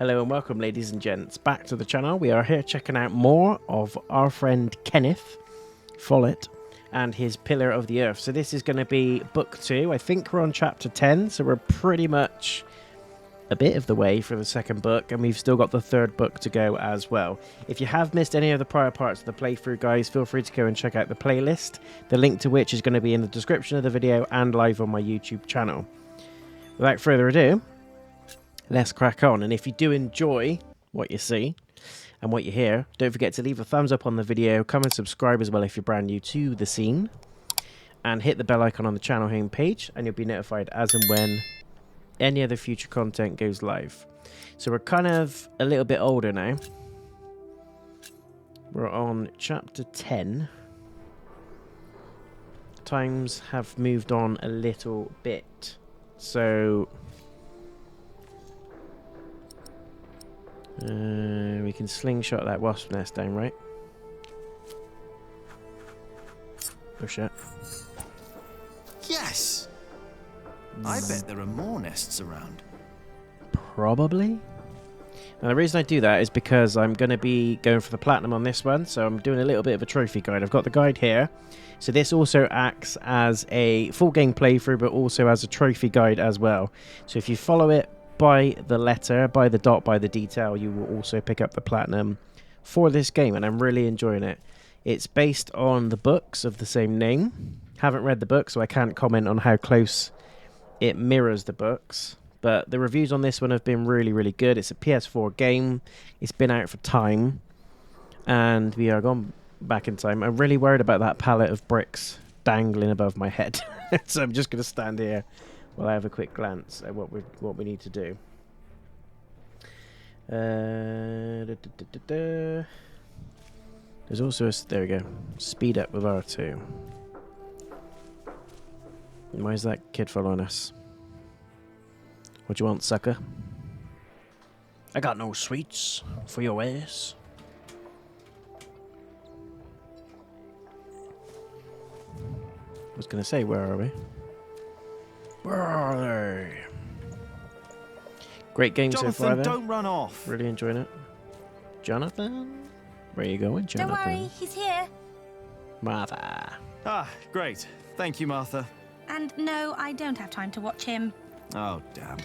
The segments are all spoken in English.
Hello and welcome, ladies and gents, back to the channel. We are here checking out more of our friend Kenneth Follett and his Pillar of the Earth. So this is going to be book 2. I think we're on chapter 10, so we're pretty much a bit of the way for the second book, and we've still got the third book to go as well. If you have missed any of the prior parts of the playthrough, guys, feel free to go and check out the playlist, the link to which is going to be in the description of the video and live on my YouTube channel. Without further ado, let's crack on. And if you do enjoy what you see and what you hear, don't forget to leave a thumbs up on the video, come and subscribe as well if you're brand new to the scene, and hit the bell icon on the channel homepage and you'll be notified as and when any other future content goes live. So we're kind of a little bit older now. We're on chapter 10. Times have moved on a little bit. So we can slingshot that wasp nest down, right? Oh shit. Yes! I bet there are more nests around. Probably. Now the reason I do that is because I'm going to be going for the platinum on this one, so I'm doing a little bit of a trophy guide. I've got the guide here. So this also acts as a full game playthrough, but also as a trophy guide as well. So if you follow it by the letter, by the dot, by the detail, you will also pick up the platinum for this game, and I'm really enjoying it. It's based on the books of the same name. Haven't read the book, so I can't comment on how close it mirrors the books, but the reviews on this one have been really, really good. It's a PS4 game. It's been out for time, and we are gone back in time. I'm really worried about that pallet of bricks dangling above my head, so I'm just going to stand here while I have a quick glance at what we need to do. There's also there we go. Speed up with R2. Why is that kid following us? What do you want, sucker? I got no sweets for your ass. I was going to say, where are we? Where are they? Great game so far, then. Don't run off. Really enjoying it. Jonathan? Where are you going, Jonathan? Don't worry, he's here. Martha. Ah, great. Thank you, Martha. And no, I don't have time to watch him. Oh, damn.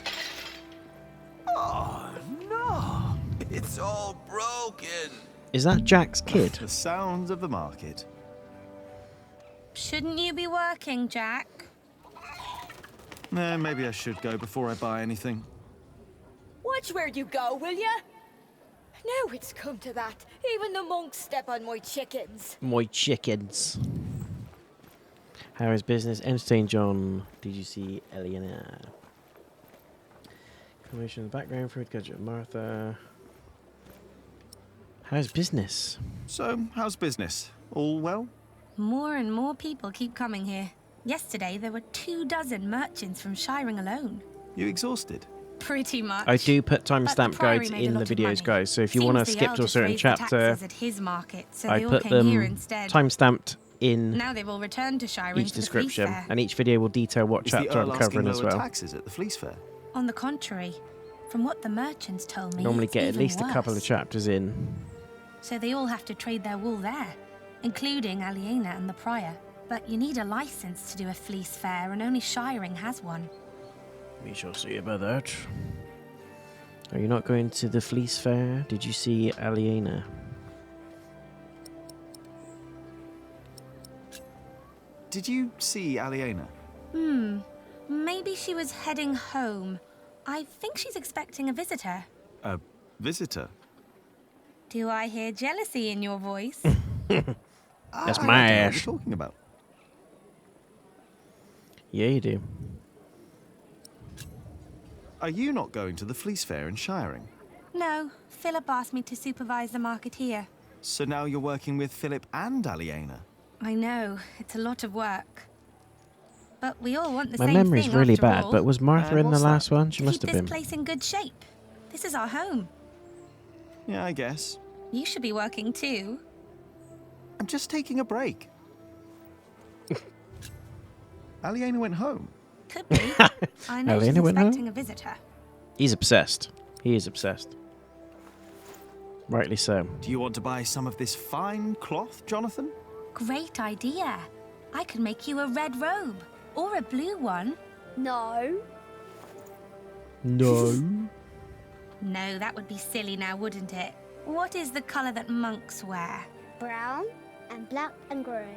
Oh, no. It's all broken. Is that Jack's kid? The sounds of the market. Shouldn't you be working, Jack? Maybe I should go before I buy anything. Watch where you go, will ya? Now it's come to that. Even the monks step on my chickens. My chickens. How is business? Entertain John. Did you see Eliana? Information in the background for gadget Martha. How's business? So, how's business? All well? More and more people keep coming here. Yesterday, there were 24 merchants from Shiring alone. You exhausted? Pretty much. I do put timestamp Priory guides made a in the lot of videos, money. guys. So if you Seems want to the skip to a eldest certain raised the chapter, taxes at his market, so I they all put came here them instead. timestamped in Now they've all returned to Shiring each for the fleece description, fair. and each video will detail what Is the chapter Earl I'm asking covering as lower well. taxes at the fleece fair? On the contrary, from what the merchants told me, Normally it's get at even least a couple of worse. chapters in. So they all have to trade their wool there, including Aliena and the Prior. But you need a license to do a fleece fair, and only Shiring has one. We shall see about that. Are you not going to the fleece fair? Did you see Aliena? Did you see Aliena? Maybe she was heading home. I think she's expecting a visitor. A visitor? Do I hear jealousy in your voice? That's I my don't know what ass. you're talking about. Yeah, you do. Are you not going to the fleece fair in Shiring? No, Philip asked me to supervise the market here. So now you're working with Philip and Aliena? I know, it's a lot of work. But we all want the My same memory's thing really after bad, all. but was Martha in the what's that? last one? She To must keep have this been. place in good shape. This is our home. Yeah, I guess. You should be working too. I'm just taking a break. Aliena went home. Could be. I know she's Elena went home? expecting a visitor. He's obsessed. He is obsessed. Rightly so. Do you want to buy some of this fine cloth, Jonathan? Great idea. I could make you a red robe. Or a blue one. No. No. No, that would be silly now, wouldn't it? What is the colour that monks wear? Brown and black and grey.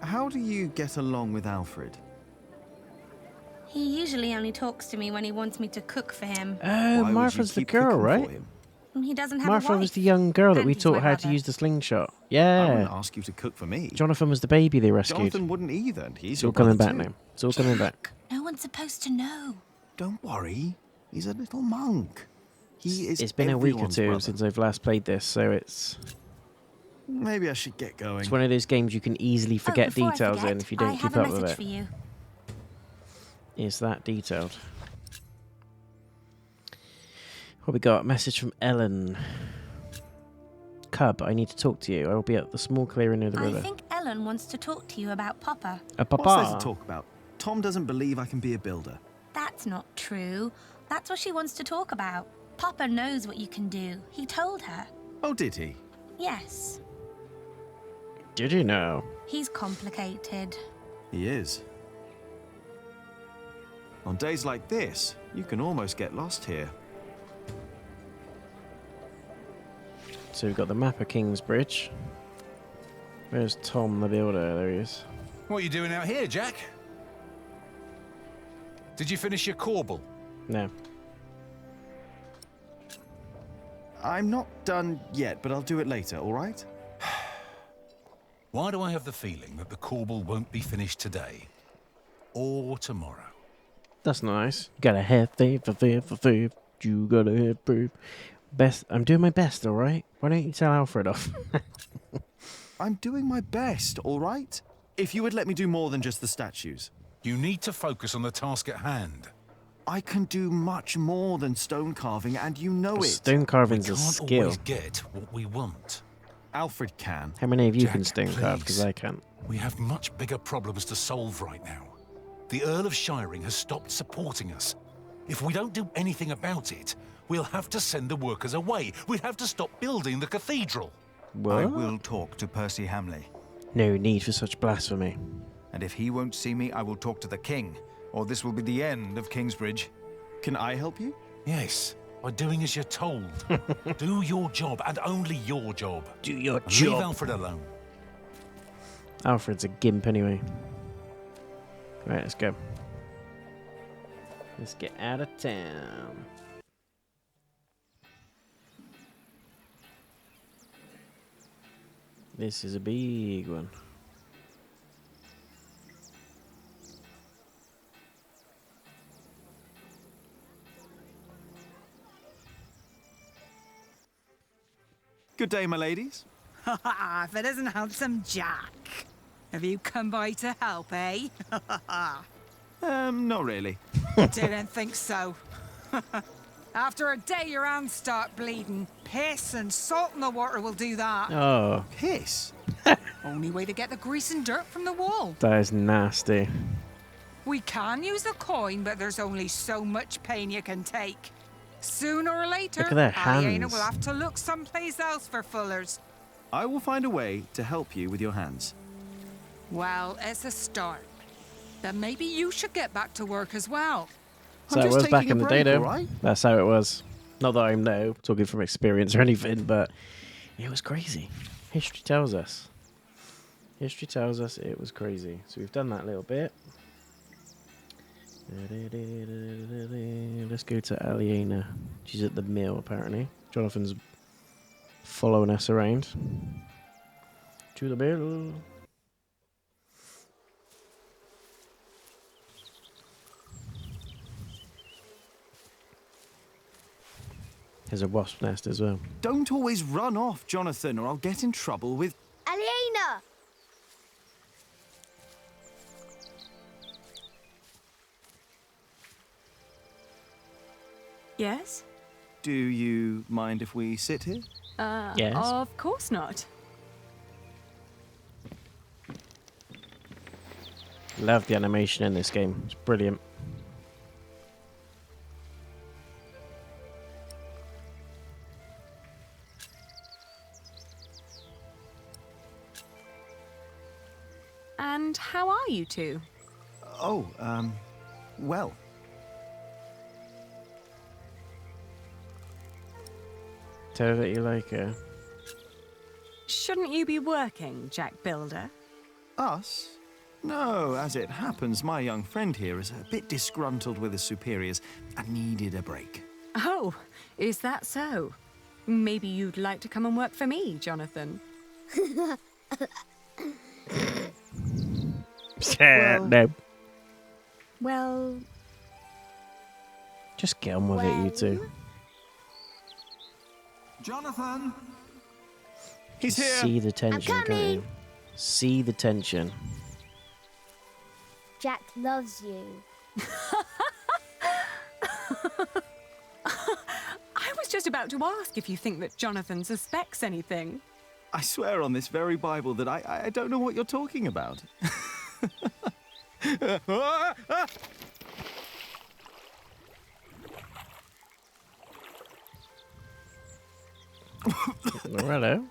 How do you get along with Alfred? He usually only talks to me when he wants me to cook for him. Oh, Why would you Martha's the keep girl, cooking right? for him? He doesn't have a Martha wife. was the young girl that And we he's taught my how to brother. use the slingshot. I Yeah. wouldn't ask you to cook for me. Jonathan was the baby they rescued. Jonathan wouldn't either, and he's It's your all coming brother back too. now. It's all coming back. No one's supposed to know. Don't worry, he's a little monk. He is. It's been a week or everyone's two brother. since I've last played this, so it's Maybe I should get going. one of those games you can easily forget before I details forget, in if you I don't have keep a up with message it. for you. It's that detailed. What we got? Message from Ellen. Cub, I need to talk to you. I will be at the small clearing near the I river. think Ellen wants to talk to you about Popper. A What's there papa. to talk about? Tom doesn't believe I can be a builder. That's not true. That's what she wants to talk about. Popper knows what you can do. He told her. Oh, did he? Yes. Did you know? He's complicated. He is. On days like this, you can almost get lost here. So we've got the map of Kingsbridge. Where's Tom the builder? There he is. What are you doing out here, Jack? Did you finish your corbel? No. I'm not done yet, but I'll do it later, all right? Why do I have the feeling that the corbel won't be finished today? Or tomorrow? That's nice. Got a head thief, you got a head thief. Best. I'm doing my best, all right? Why don't you tell Alfred off? I'm doing my best, all right? If you would let me do more than just the statues. You need to focus on the task at hand. I can do much more than stone carving, and you know it. Stone We carving's a can't skill. always get what we want. Alfred can. How many of you Jack, can stone carve? Because please. I can't. We have much bigger problems to solve right now. The Earl of Shiring has stopped supporting us. If we don't do anything about it, we'll have to send the workers away. We'll have to stop building the cathedral. What? I will talk to Percy Hamley, No need for such blasphemy. and if he won't see me, I will talk to the king, or this will be the end of Kingsbridge. Can I help you? Yes, by doing as you're told. Do your job, and only your job. Do your And leave Alfred alone. Alfred's a gimp anyway. Right, let's go. Let's get out of town. This is a big one. Good day, my ladies. If it isn't handsome Jack. Have you come by to help, eh? Not really. Didn't think so. After a day your hands start bleeding. Piss and salt in the water will do that. Oh, Piss. Only way to get the grease and dirt from the wall. that is nasty. We can use a coin, but there's only so much pain you can take. Sooner or later, Look at their Aliena hands. will have to look someplace else for fullers. I will find a way to help you with your hands. Well, it's a start. Then maybe you should get back to work as well. So it just was back taking in a the day, break, though. all right? That's how it was. Not that I'm now talking from experience or anything, but it was crazy. History tells us. History tells us it was crazy. So we've done that little bit. Let's go to Aliena. She's at the mill, apparently. Jonathan's following us around. To the mill. There's a wasp nest as well. Don't always run off, Jonathan, or I'll get in trouble with... Aliena! Yes? Do you mind if we sit here? Yes. Of course not. Love the animation in this game. It's brilliant. And how are you two? Oh, well. Tell her that you like her. Shouldn't you be working, Jack Builder? Us? No, as it happens, my young friend here is a bit disgruntled with his superiors and needed a break. Oh, is that so? Maybe you'd like to come and work for me, Jonathan. No. Well, Just get on with it, you two. Jonathan! He's here! See the tension, can't you? coming. See the tension. Jack loves you. I was just about to ask if you think that Jonathan suspects anything. I swear on this very Bible that I don't know what you're talking about. Hello.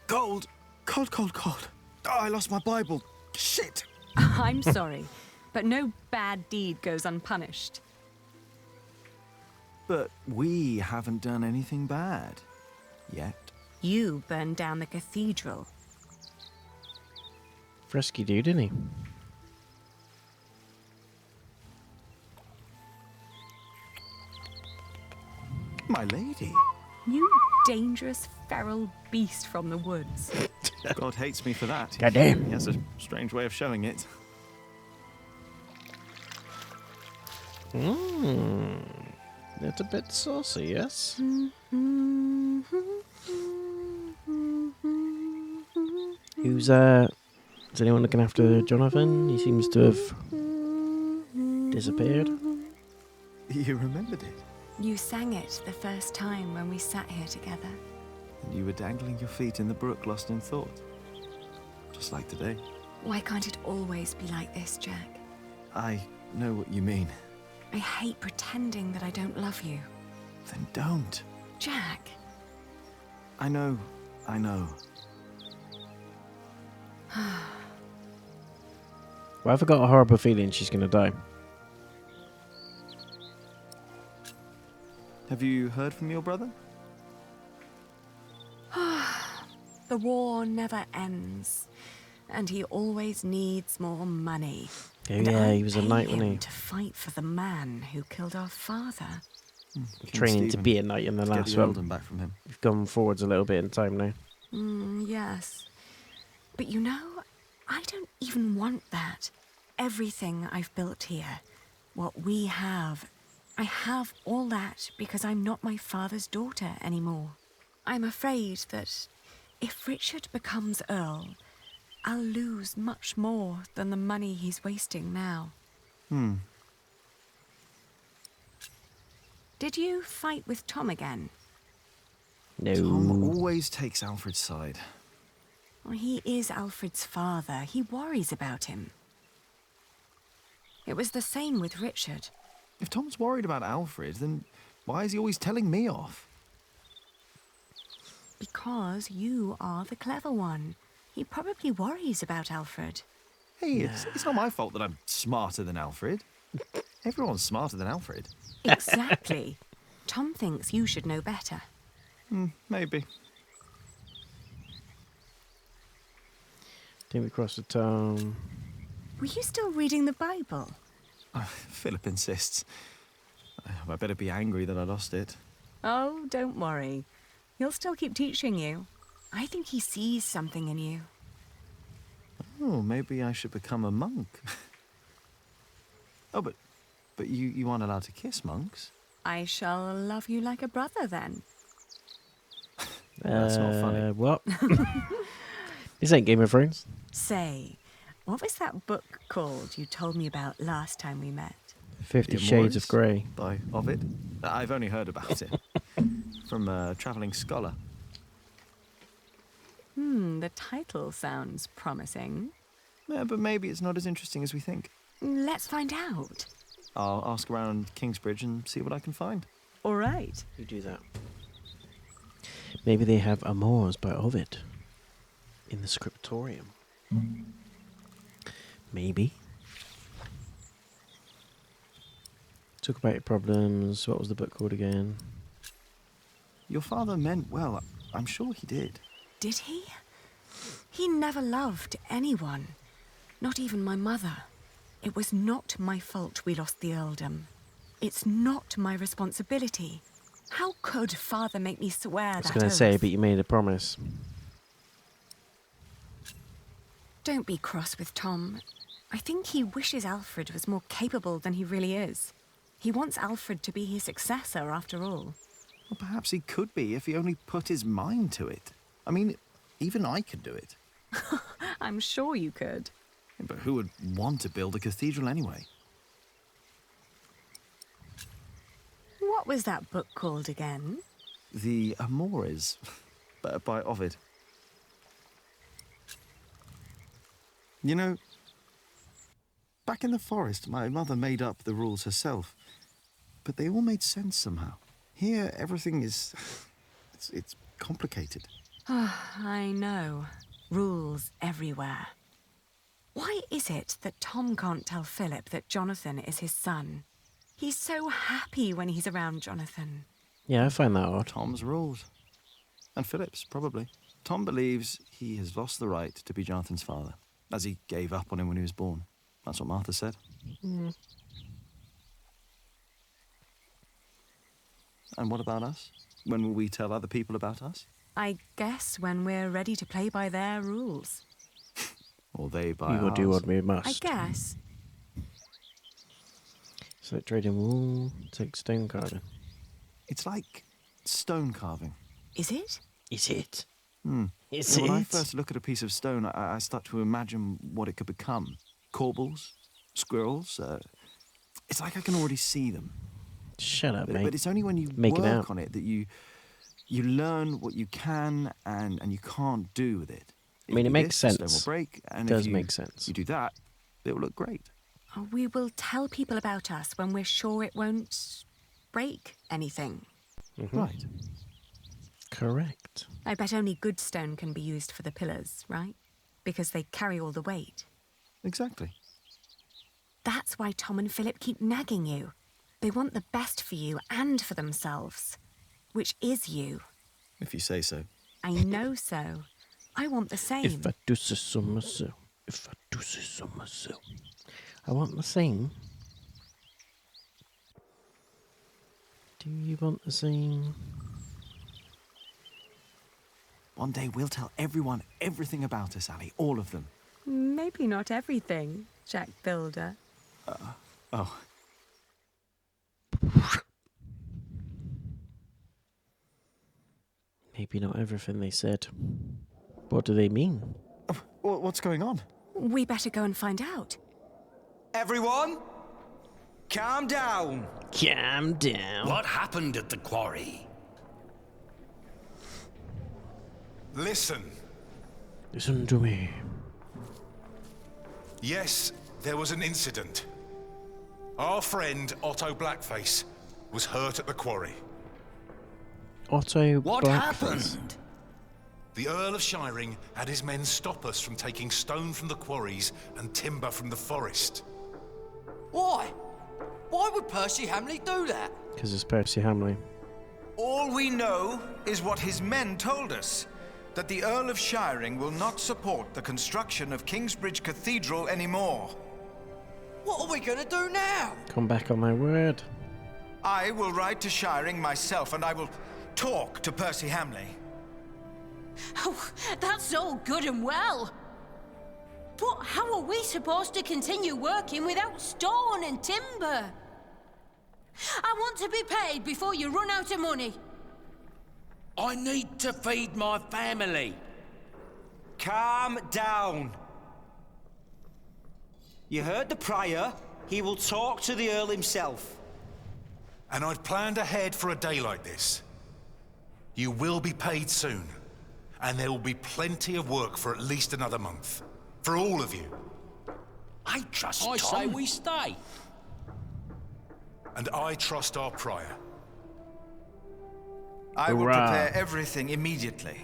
Cold. Cold, cold, cold. Oh, I lost my Bible. Shit. I'm sorry, but no bad deed goes unpunished. But we haven't done anything bad. Yet. You burned down the cathedral. Frisky dude, didn't he? My lady. You dangerous, feral beast from the woods. God hates me for that. Goddamn. He has a strange way of showing it. It's a bit saucy, yes? Who's, is anyone looking after Jonathan? He seems to have disappeared. You remembered it. You sang it the first time when we sat here together. And you were dangling your feet in the brook, lost in thought. Just like today. Why can't it always be like this, Jack? I know what you mean. I hate pretending that I don't love you. Then don't. Jack, I know. I know. Well, I've got a horrible feeling she's going to die. Have you heard from your brother? the war never ends, and he always needs more money. Oh, And yeah, I he was a pay knight, wasn't him he? to fight for the man who killed our father. King Training to Stephen. be a knight in the Get last the one. Earldom back from him. We've gone forwards a little bit in time now. Yes. But you know, I don't even want that. Everything I've built here, what we have, I have all that because I'm not my father's daughter anymore. I'm afraid that if Richard becomes Earl, I'll lose much more than the money he's wasting now. Did you fight with Tom again? No. Tom always takes Alfred's side. Well, he is Alfred's father. He worries about him. It was the same with Richard. If Tom's worried about Alfred, then why is he always telling me off? Because you are the clever one. He probably worries about Alfred. Hey, it's not my fault that I'm smarter than Alfred. Everyone's smarter than Alfred. Exactly. Tom thinks you should know better. Maybe. Think we crossed the town. Were you still reading the Bible? Philip insists. I better be angry that I lost it. Oh, don't worry. He'll still keep teaching you. I think he sees something in you. Oh, maybe I should become a monk. Oh, but you aren't allowed to kiss monks. I shall love you like a brother then. That's not funny. What? This ain't Game of Thrones. Say, what was that book called you told me about last time we met? 50 The Shades of Amours Grey. by Ovid. I've only heard about it from a travelling scholar. The title sounds promising. Yeah, but maybe it's not as interesting as we think. Let's find out. I'll ask around Kingsbridge and see what I can find. All right. You do that. Maybe they have Amours by Ovid in the scriptorium. Maybe. Talk about your problems. What was the book called again? Your father meant well. I'm sure he did. Did he? He never loved anyone. Not even my mother. It was not my fault we lost the earldom. It's not my responsibility. How could father make me swear that I was going to say, but you made a promise. Don't be cross with Tom. I think he wishes Alfred was more capable than he really is. He wants Alfred to be his successor, after all. Well, perhaps he could be if he only put his mind to it. I mean, even I could do it. I'm sure you could. But who would want to build a cathedral anyway? What was that book called again? The Amores, by Ovid. You know, back in the forest, my mother made up the rules herself, but they all made sense somehow. Here, everything is... it's complicated. I know. Rules everywhere. Why is it that Tom can't tell Philip that Jonathan is his son? He's so happy when he's around Jonathan. Yeah, I find that odd. Tom's rules. And Philip's, probably. Tom believes he has lost the right to be Jonathan's father, as he gave up on him when he was born. That's what Martha said. Mm. And what about us? When will we tell other people about us? I guess when we're ready to play by their rules. Or they by We will ours. do what we must. I guess. So like trading wool, take stone carving. It's like stone carving. Is it? Is it? Is When I it? first look at a piece of stone, I start to imagine what it could become. Corbels, squirrels. It's like I can already see them. Shut up, But mate. it's only when you Make it work out. on it that you learn what you can and you can't do with it. I mean, it If you do makes this, the sense. stone will break, and It if does you, make sense. You do that, it will look great. We will tell people about us when we're sure it won't break anything. Right. Correct. I bet only good stone can be used for the pillars, right? Because they carry all the weight. Exactly. That's why Tom and Philip keep nagging you. They want the best for you and for themselves. Which is you. If you say so. I know so. I want the same. If I do say so myself. If I do say so myself. I want the same. Do you want the same? One day we'll tell everyone everything about us, Ali. All of them. Maybe not everything, Jack Builder. Oh. Maybe not everything they said. What do they mean? What's going on? We better go and find out. Everyone, calm down. Calm down. What happened at the quarry? Listen. Listen to me. Yes, there was an incident. Our friend, Otto Blackface, was hurt at the quarry. Otto What Blackface. happened? The Earl of Shiring had his men stop us from taking stone from the quarries and timber from the forest. Why? Why would Percy Hamley do that? Because it's Percy Hamley. All we know is what his men told us. That the Earl of Shiring will not support the construction of Kingsbridge Cathedral anymore. What are we gonna do now? Come back on my word. I will ride to Shiring myself and I will talk to Percy Hamley. Oh, that's all good and well. But how are we supposed to continue working without stone and timber? I want to be paid before you run out of money. I need to feed my family. Calm down. You heard the Prior. He will talk to the Earl himself. And I'd planned ahead for a day like this. You will be paid soon. And there will be plenty of work for at least another month. For all of you. I trust Tom. I say we stay. And I trust our Prior. I will Hurrah. prepare everything immediately.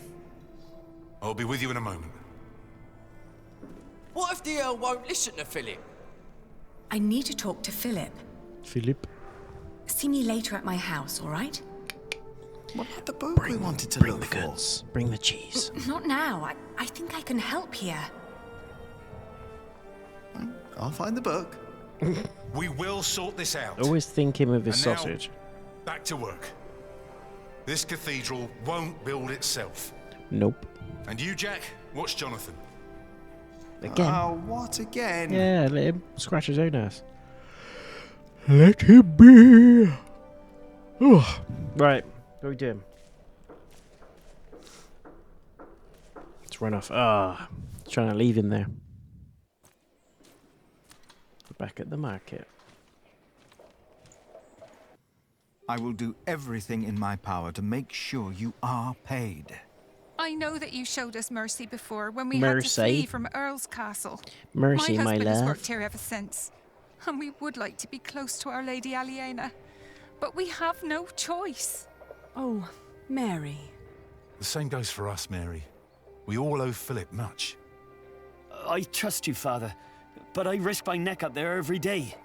I'll be with you in a moment. What if the Earl won't listen to Philip? I need to talk to Philip. Philip. See me later at my house, all right? What about the book we wanted to look the for? goods. Bring the cheese. Not now. I think I can help here. I'll find the book. We will sort this out. Always thinking with his And now, sausage. back to work. This cathedral won't build itself. Nope. And you, Jack, watch Jonathan. Again. Oh, what again? Yeah, let him scratch his own ass. Let him be. Oh. Right, what are we doing? Let's run off. Trying to leave him there. Back at the market. I will do everything in my power to make sure you are paid. I know that you showed us mercy before when we had to Mercy? flee from Earl's castle. Mercy, my my husband has love. worked here ever since, and we would like to be close to Our Lady Aliena, but we have no choice. Oh, Mary. The same goes for us, Mary. We all owe Philip much. I trust you, Father, but I risk my neck up there every day.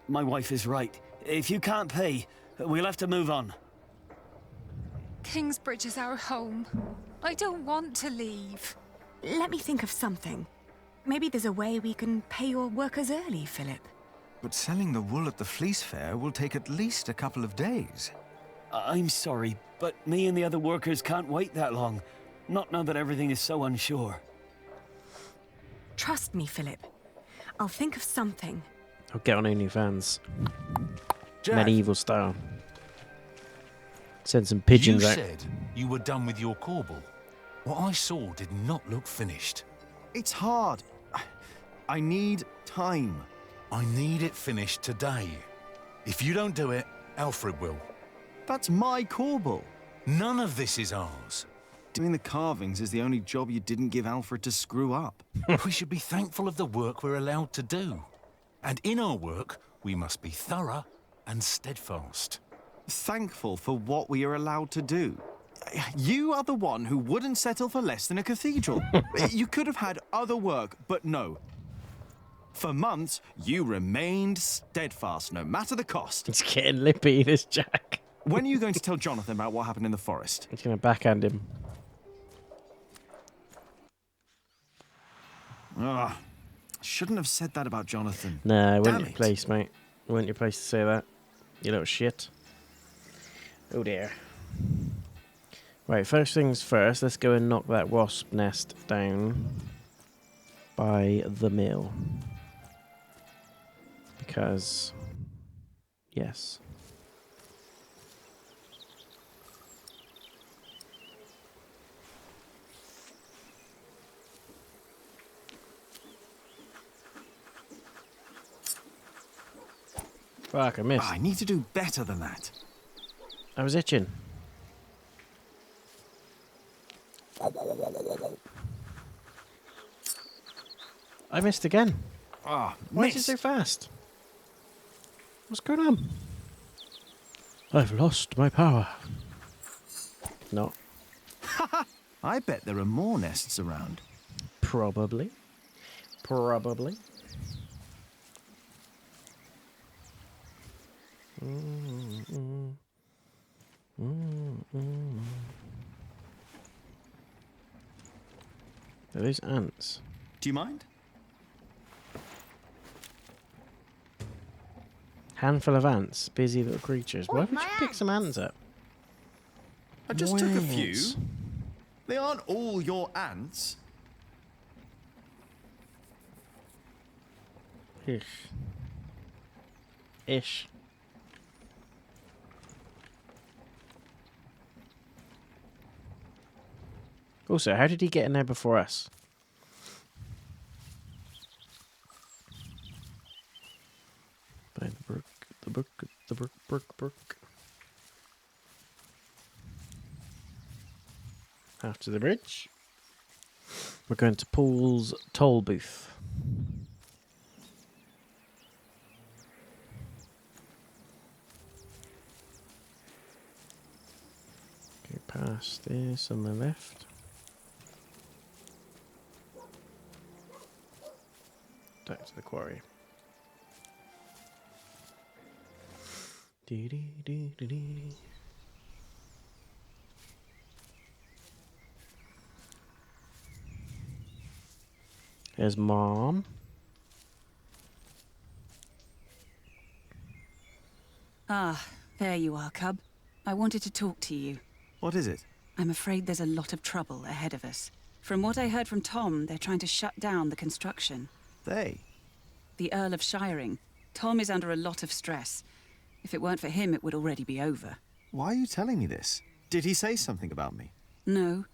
My wife is right. If you can't pay, we'll have to move on. Kingsbridge is our home. I don't want to leave. Let me think of something. Maybe there's a way we can pay your workers early, Philip. But selling the wool at the fleece fair will take at least a couple of days. I'm sorry, but me and the other workers can't wait that long. Not now that everything is so unsure. Trust me, Philip. I'll think of something. I'll get on OnlyFans. Jack, Medieval style. Send some pigeons you out. said you were done with your corbel. What I saw did not look finished. It's hard. I need time. I need it finished today. If you don't do it, Alfred will. That's my corbel. None of this is ours. Doing the carvings is the only job you didn't give Alfred to screw up. We should be thankful of the work we're allowed to do. And in our work, we must be thorough and steadfast. Thankful for what we are allowed to do. You are the one who wouldn't settle for less than a cathedral. You could have had other work, but no. For months, you remained steadfast, no matter the cost. It's getting lippy, this Jack. When are you going to tell Jonathan about what happened in the forest? He's going to backhand him. Ugh. Shouldn't have said that about Jonathan. Nah, it Damn wasn't your place, mate. It wasn't your place to say that. You little shit. Oh dear. Right, first things first, let's go and knock that wasp nest down by the mill. Because, yes. Fuck, I missed. I need to do better than that. I was itching. I missed again. Ah, Why is it so fast? What's going on? I've lost my power. No. I bet there are more nests around. Probably. Probably. Are those ants? Do you mind? Handful of ants, busy little creatures. Why would you my pick some ants up? I just took a few. Ants. They aren't all your ants. Ish. Ish. Also, how did he get in there before us? By the brook, the brook, the brook, brook, brook. After the bridge, we're going to Paul's toll booth. Go past this on the left. back to the quarry. There's Mom. Ah, there you are, Cub. I wanted to talk to you. What is it? I'm afraid there's a lot of trouble ahead of us. From what I heard from Tom, they're trying to shut down the construction. They? The Earl of Shiring. Tom is under a lot of stress. If it weren't for him, it would already be over. Why are you telling me this? Did he say something about me? No,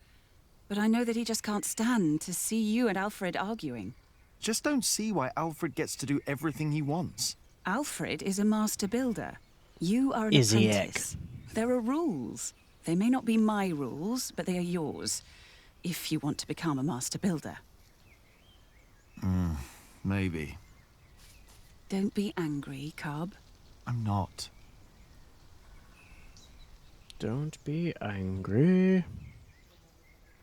but I know that he just can't stand to see you and Alfred arguing. Just don't see why Alfred gets to do everything he wants. Alfred is a master builder. You are an Izzy apprentice. There are rules. They may not be my rules, but they are yours. If you want to become a master builder. Maybe. Don't be angry, Cub. I'm not. Don't be angry.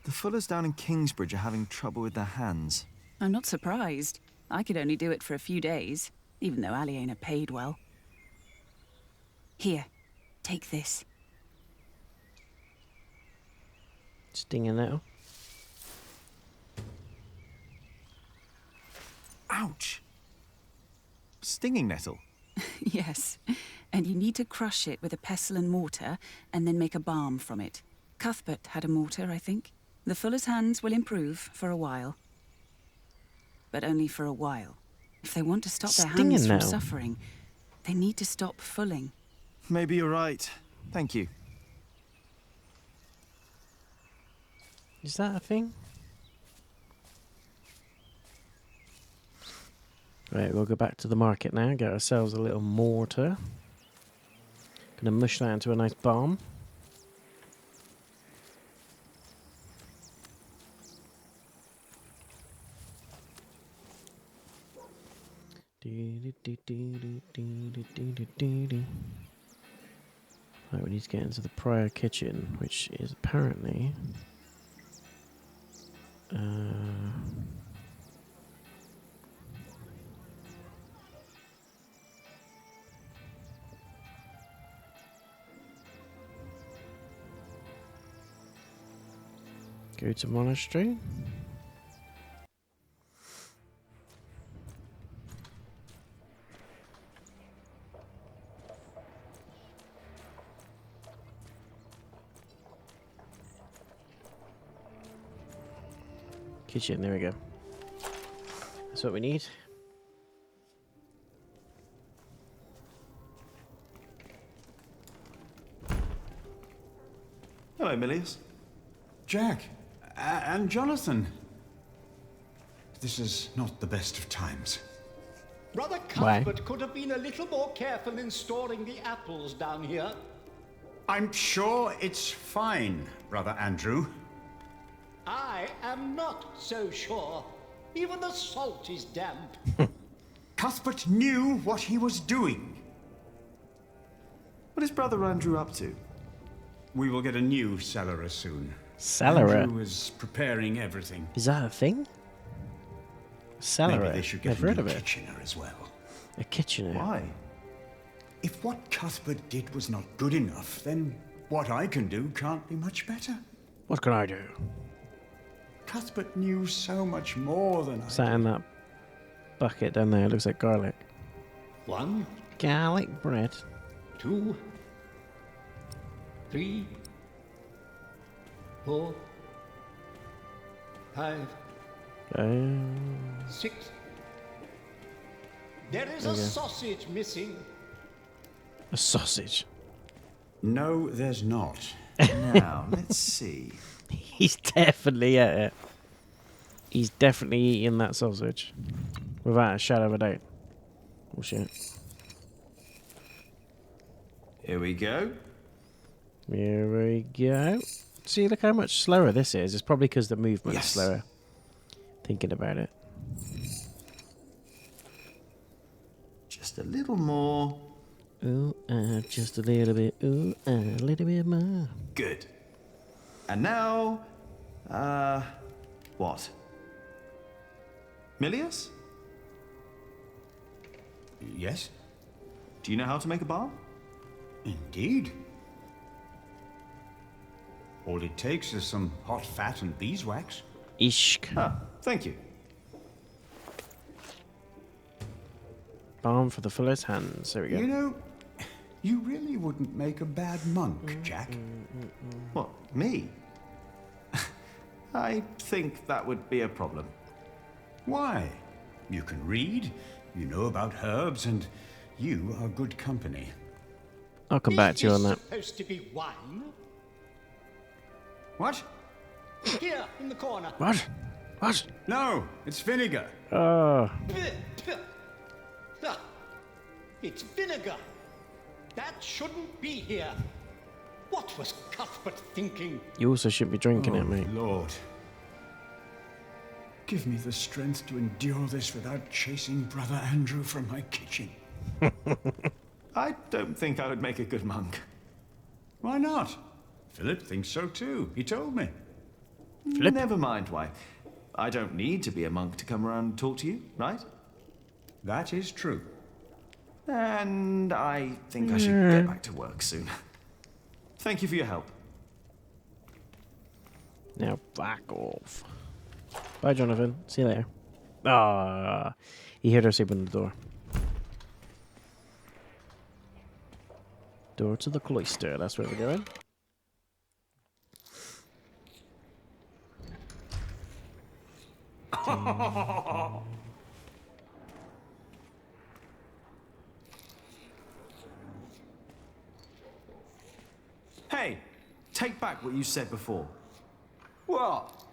The Fullers down in Kingsbridge are having trouble with their hands. I'm not surprised. I could only do it for a few days, even though Aliena paid well. Here, take this. Stinging nettle. Ouch! Stinging nettle? Yes, and you need to crush it with a pestle and mortar, and then make a balm from it. Cuthbert had a mortar, I think. The Fuller's hands will improve for a while. But only for a while. If they want to stop their hands from suffering, they need to stop fulling. Maybe you're right. Thank you. Is that a thing? Right, we'll go back to the market now, get ourselves a little mortar. Gonna mush that into a nice balm. Right, we need to get into the prior kitchen, which is apparently go to monastery. Kitchen, there we go. That's what we need. Hello, Milius. Jack, and Jonathan. This is not the best of times. Brother Cuthbert could have been a little more careful in storing the apples down here. I'm sure it's fine, Brother Andrew. I am not so sure. Even the salt is damp. Cuthbert knew what he was doing. What is Brother Andrew up to? We will get a new cellarer soon. Cellarer? Andrew is preparing everything. Is that a thing? Cellarer? Maybe they should get Never heard a of new it. kitchener as well. A kitchener? Why? If what Cuthbert did was not good enough, then what I can do can't be much better. What can I do? Cuthbert knew so much more than I Sat in that bucket down there. Looks like garlic. 1. Garlic bread. 2. 3. 4. 5. 6. There is There a you go. sausage missing. A sausage. No, there's not. Now, let's see. He's definitely at it. He's definitely eating that sausage. Without a shadow of a doubt. Oh shit. Here we go. Here we go. See, look how much slower this is. It's probably because the movement's Yes. slower. Thinking about it. Just a little more. Ooh, just a little bit. Ooh, a little bit more. Good. And now, what? Milius? Yes? Do you know how to make a balm? Indeed. All it takes is some hot fat and beeswax. Ishk. Ah, thank you. Balm for the Fuller's hands. There we go. You know, you really wouldn't make a bad monk, Jack. What, me? I think that would be a problem. Why? You can read, you know about herbs, and you are good company. I'll come back to you on that. Supposed to be wine? What? Here, in the corner. What? What? No, it's vinegar. Oh. Ah, it's vinegar. That shouldn't be here. What was Cuthbert thinking? You also shouldn't be drinking it, mate. Lord. Give me the strength to endure this without chasing Brother Andrew from my kitchen. I don't think I would make a good monk. Why not? Philip thinks so too. He told me. Philip? Never mind why. I don't need to be a monk to come around and talk to you, right? That is true. And I think I should get back to work soon. Thank you for your help. Now back off. Bye, Jonathan. See you later. Ah, he heard us open the door. Door to the cloister. That's where we're going. Hey, take back what you said before. What?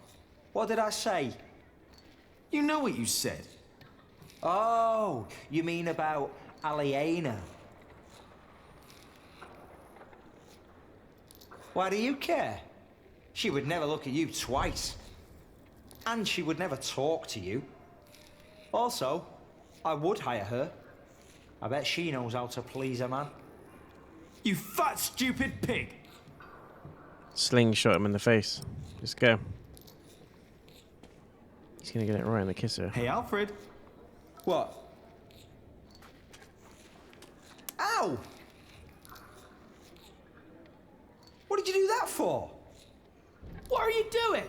What did I say? You know what you said. Oh, you mean about Aliena? Why do you care? She would never look at you twice. And she would never talk to you. Also, I would hire her. I bet she knows how to please a man. You fat, stupid pig! Slingshot him in the face. Just go. He's gonna get it right in the kisser. Hey, Alfred. What? Ow! What did you do that for? What are you doing?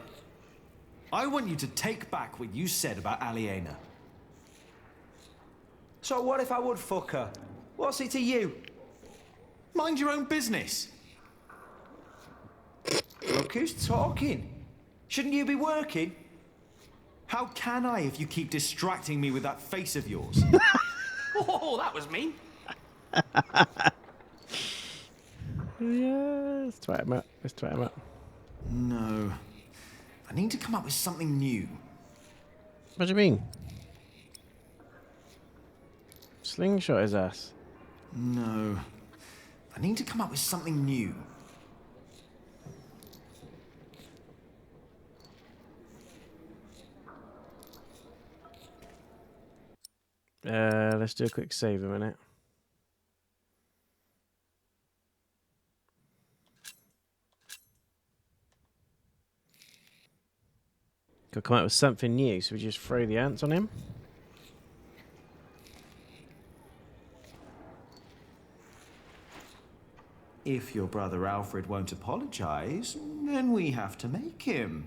I want you to take back what you said about Aliena. So what if I would fuck her? What's it to you? Mind your own business. Look who's talking. Shouldn't you be working? How can I if you keep distracting me with that face of yours? Oh, that was mean. Yeah, let's try him out. Let's try him out. No. I need to come up with something new. What do you mean? Slingshot his ass. No. I need to come up with something new. Let's do a quick save a minute. Got to come up with something new, so we just throw the ants on him. If your brother Alfred won't apologize, then we have to make him.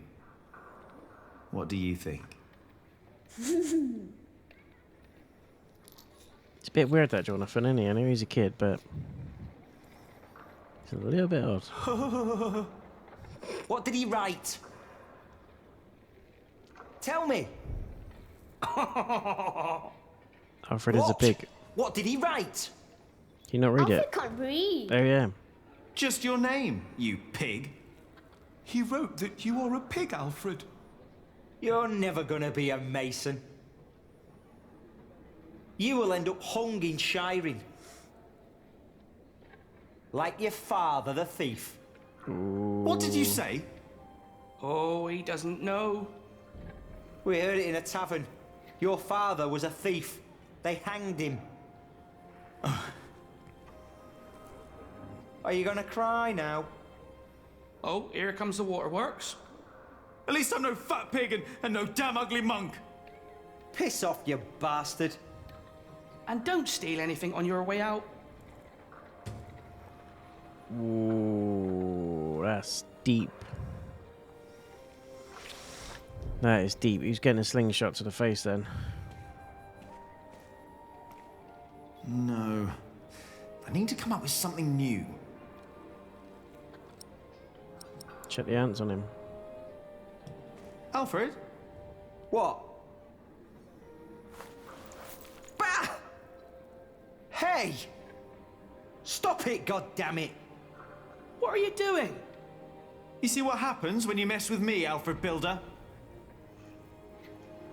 What do you think? It's a bit weird, that Jonathan, isn't he? I know he's a kid, but it's a little bit odd. What did he write? Tell me. Alfred is a pig. What did he write? Can you not read it? Can't read. Oh, yeah. Just your name, you pig. He wrote that you are a pig, Alfred. You're never gonna be a mason. You will end up hung in Shiring. Like your father, the thief. What did you say? Oh, he doesn't know. We heard it in a tavern. Your father was a thief. They hanged him. Are you gonna cry now? Oh, here comes the waterworks. At least I'm no fat pig and no damn ugly monk. Piss off, you bastard. And don't steal anything on your way out. Ooh, that's deep. That is deep. He's getting a slingshot to the face then. No. I need to come up with something new. Check the ants on him. Alfred? What? Bah! Hey! Stop it, goddammit! What are you doing? You see what happens when you mess with me, Alfred Builder?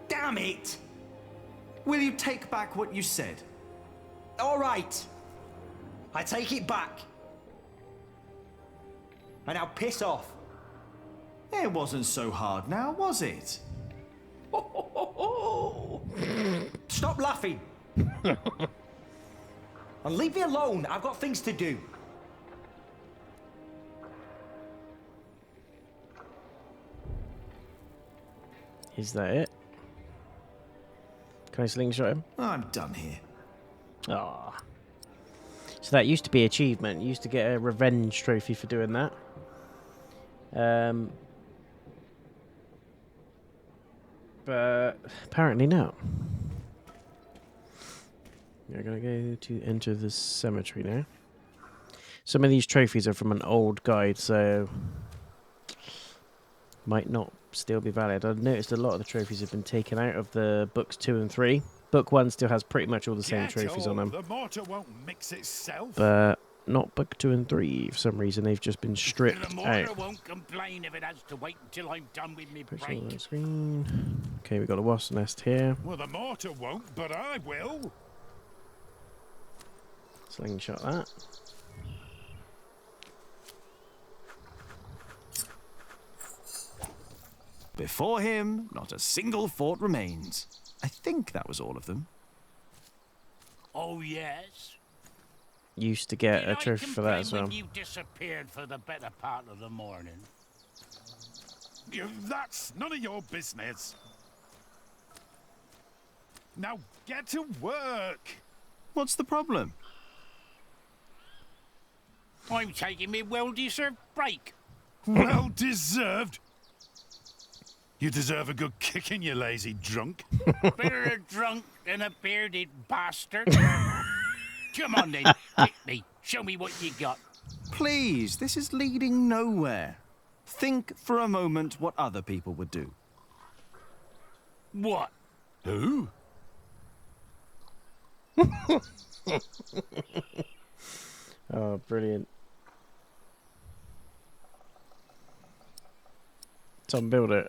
Damn it! Will you take back what you said? All right. I take it back. And now piss off. It wasn't so hard now, was it? Stop laughing. And leave me alone. I've got things to do. Is that it? Can I slingshot him? I'm done here. Ah. So that used to be achievement. You used to get a revenge trophy for doing that. But apparently not. We're going to go to enter the cemetery now. Some of these trophies are from an old guide, so might not still be valid. I've noticed a lot of the trophies have been taken out of the books 2 and 3. Book 1 still has pretty much all the same trophies on them. The mortar won't mix itself. But not book 2 and 3. For some reason, they've just been stripped The mortar out. won't complain if it has to wait until I'm done with me Pixel break. on screen. Okay, we've got a wasp nest here. Well, the mortar won't, but I will. Slingshot that. Before him, not a single fort remains. I think that was all of them. Oh, yes? Used to get Did a trophy for that as complain well. when you disappeared for the better part of the morning? That's none of your business. Now get to work. What's the problem? I'm taking me well-deserved break. Well deserved. You deserve a good kicking, you lazy drunk. Better a drunk than a bearded bastard. Come on then, kick me. Show me what you got. Please, this is leading nowhere. Think for a moment what other people would do. What? Who? Oh, brilliant. Tom Builder.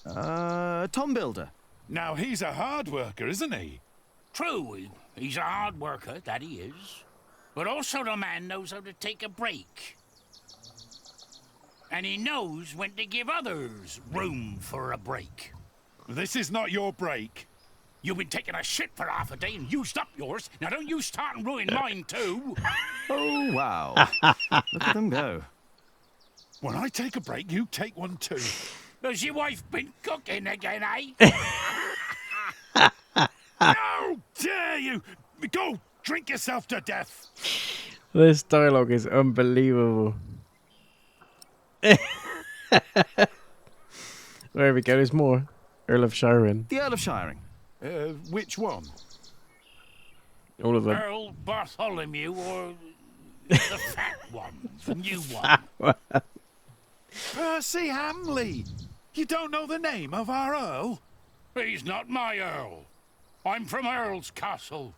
Tom Builder. Now he's a hard worker, isn't he? True, he's a hard worker, that he is. But also the man knows how to take a break. And he knows when to give others room for a break. This is not your break. You've been taking a shit for half a day and used up yours. Now don't you start and ruin mine too. Oh, wow. Look at them go. When I take a break, you take one too. Has your wife been cooking again, eh? How dare you! Go drink yourself to death. This dialogue is unbelievable. There we go, there's more. Earl of Shiring. The Earl of Shiring. Which one? All of them. Earl Bartholomew or the fat one, the new one. Percy Hamley. You don't know the name of our Earl? He's not my Earl. I'm from Earl's castle.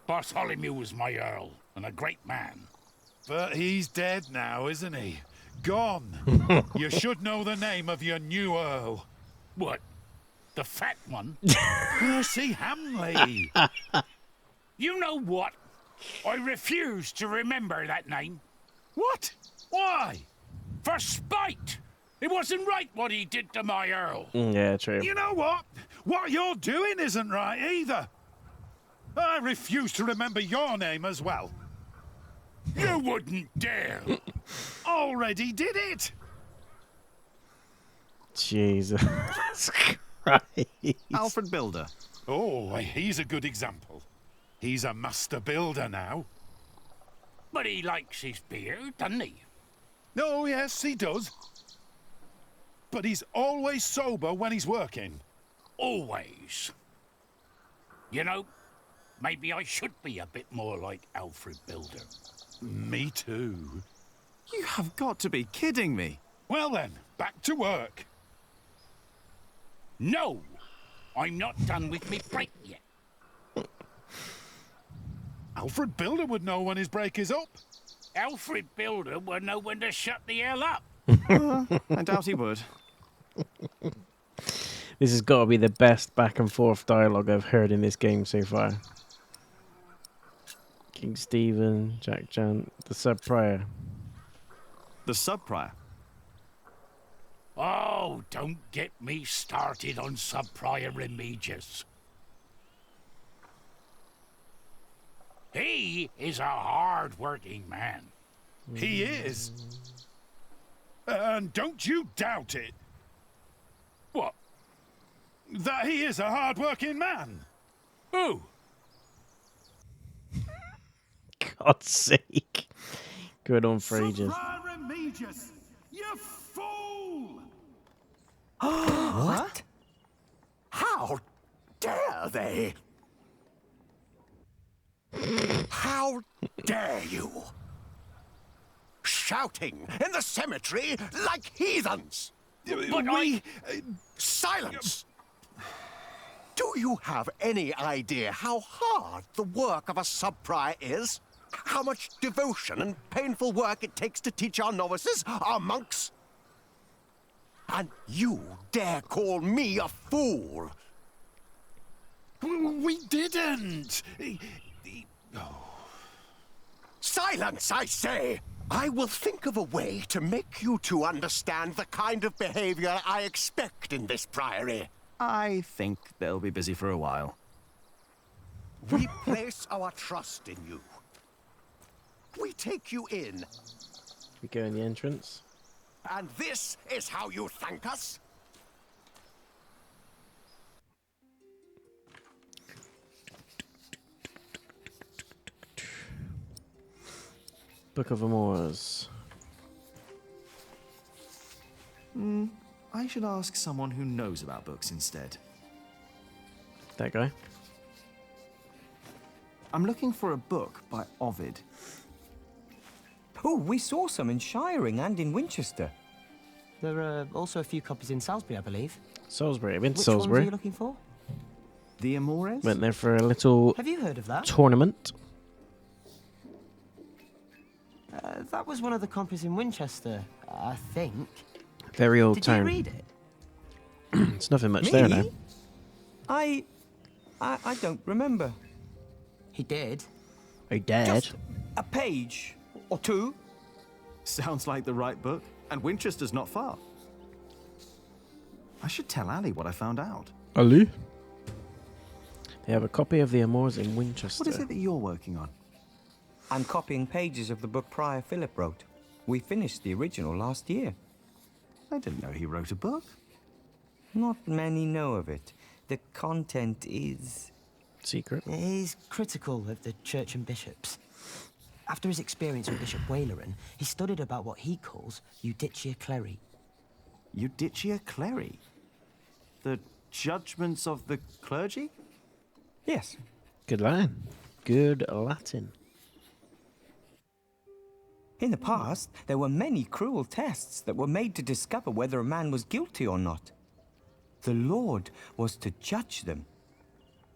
Bartholomew was my Earl, and a great man. But he's dead now, isn't he? Gone. You should know the name of your new Earl. What? The fat one? Percy Hamley. You know what? I refuse to remember that name. What? Why? For spite! It wasn't right what he did to my Earl. Yeah, true. You know what? What you're doing isn't right either. I refuse to remember your name as well. You wouldn't dare. Already did it. Jesus Christ. Alfred Builder. Oh, he's a good example. He's a master builder now. But he likes his beard, doesn't he? Oh, yes, he does. But he's always sober when he's working. Always. You know, maybe I should be a bit more like Alfred Builder. Me too. You have got to be kidding me. Well then, back to work. No, I'm not done with me break yet. Alfred Builder would know when his break is up. Alfred Builder would know when to shut the hell up. I doubt he would. This has got to be the best back and forth dialogue I've heard in this game so far. King Stephen, Jack Jan, the sub-prior. The sub-prior? Oh, don't get me started on sub-prior Remigius. He is a hard-working man. He is. And don't you doubt it. What? That he is a hard-working man? Who? God's sake. Good on for ages. Remigius, you fool! What? How dare they? How dare you? Shouting in the cemetery like heathens! But Silence! Do you have any idea how hard the work of a sub-prior is? How much devotion and painful work it takes to teach our novices, our monks? And you dare call me a fool? We didn't! Silence, I say! I will think of a way to make you two understand the kind of behavior I expect in this priory. I think they'll be busy for a while. We place our trust in you. We take you in. We go in the entrance. And this is how you thank us? Book of Amours. I should ask someone who knows about books instead. That guy? I'm looking for a book by Ovid. Oh, we saw some in Shiring and in Winchester. There are also a few copies in Salisbury, I believe. Salisbury. I've been to Which Salisbury. ones are you looking for? The Amours? Went there for a little Have you heard of that? tournament. That was one of the copies in Winchester, I think. Very old Did town. you read it? It's nothing much there now. I don't remember. He did. I did. Just a page or two. Sounds like the right book, and Winchester's not far. I should tell Ali what I found out. Ali? They have a copy of the Amours in Winchester. What is it that you're working on? I'm copying pages of the book Prior Philip wrote. We finished the original last year. I didn't know he wrote a book. Not many know of it. The content is... secret. He's critical of the church and bishops. After his experience with Bishop Waleran, he studied about what he calls Judicia Cleri. Judicia Cleri? The judgments of the clergy? Yes. Good line. Good Latin. In the past, there were many cruel tests that were made to discover whether a man was guilty or not. The Lord was to judge them.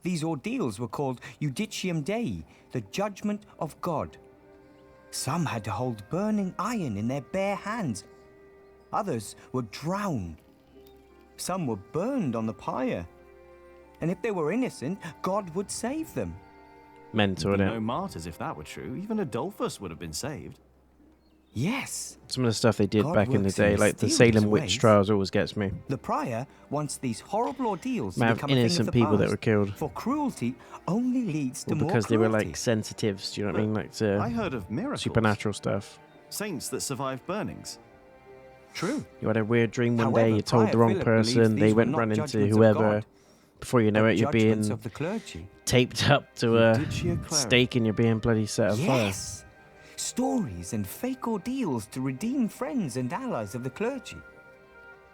These ordeals were called Judicium Dei, the judgment of God. Some had to hold burning iron in their bare hands. Others were drowned. Some were burned on the pyre. And if they were innocent, God would save them. Mental, There'd be innit? no martyrs if that were true. Even Adolphus would have been saved. Yes. Some of the stuff they did God back in the works in day, like the mysterious Salem witch ways. trials, always gets me. The prior wants these horrible ordeals Might to have become a thing of innocent the people that past, were killed. For cruelty only leads to Well, more because they were cruelty. like sensitives, do you know what I mean? Like to I heard of miracles. supernatural stuff. Saints that survived burnings. True. You had a weird dream one However, day, you told the Prior wrong Philip believes person, they these were went not run into judgments of whoever, God. Before you know it, you're being Judgments of the clergy. taped up to a Judicial cleric. stake and you're being bloody set afire. Yes! Stories and fake ordeals to redeem friends and allies of the clergy.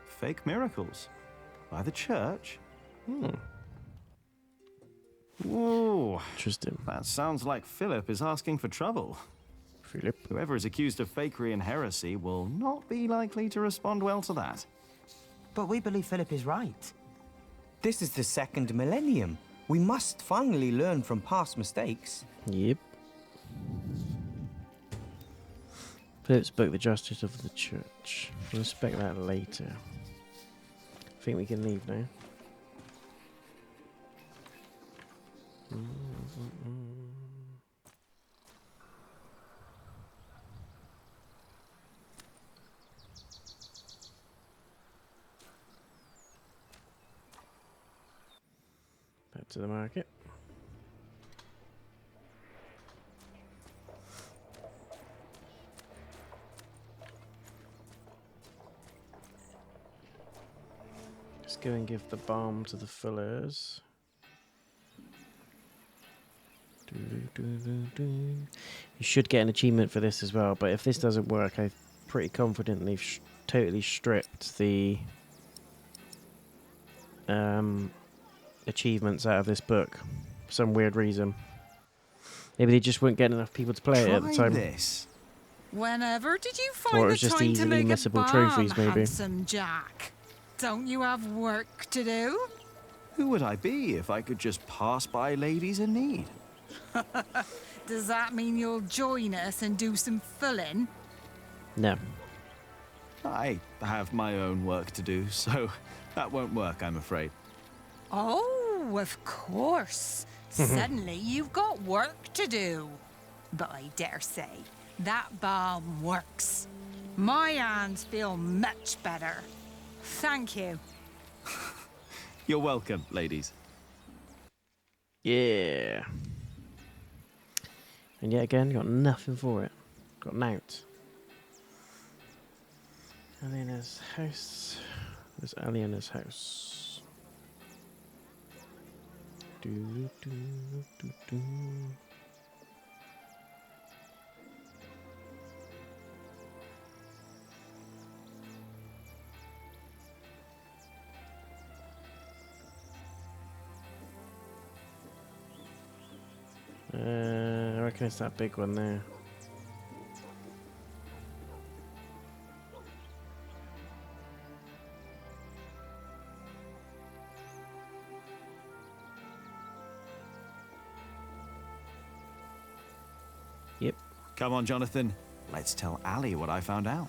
Fake miracles? By the church? Whoa. Interesting. That sounds like Philip is asking for trouble. Philip? Whoever is accused of fakery and heresy will not be likely to respond well to that. But we believe Philip is right. This is the second millennium. We must finally learn from past mistakes. Yep. Philip's book, The Justice of the Church. We'll inspect that later. I think we can leave now. Back to the market. Let's go and give the balm to the Fullers. You should get an achievement for this as well, but if this doesn't work, I'm pretty confident they've totally stripped the achievements out of this book for some weird reason. Maybe they just weren't getting enough people to play it at the time. This. Whenever did you Or find it the was just time to easily make a missable balm, trophies, maybe. handsome Jack? Don't you have work to do? Who would I be if I could just pass by ladies in need? Does that mean you'll join us and do some filling? No. I have my own work to do, so that won't work, I'm afraid. Oh, of course. Suddenly you've got work to do. But I dare say, that balm works. My hands feel much better. Thank you. You're welcome, ladies. Yeah. And yet again, got nothing for it. Got nout. Aliena's house. There's Aliena's house. Do, do, do, do. I reckon it's that big one there. Yep. Come on, Jonathan. Let's tell Ali what I found out.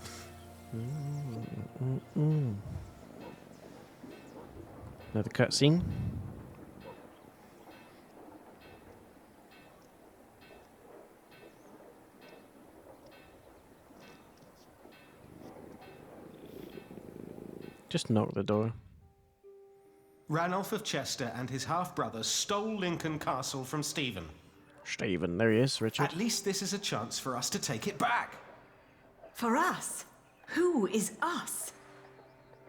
Another cutscene. Just knock the door. Ranulph of Chester and his half-brother stole Lincoln Castle from Stephen. Stephen, there he is, Richard. At least this is a chance for us to take it back. For us? Who is us?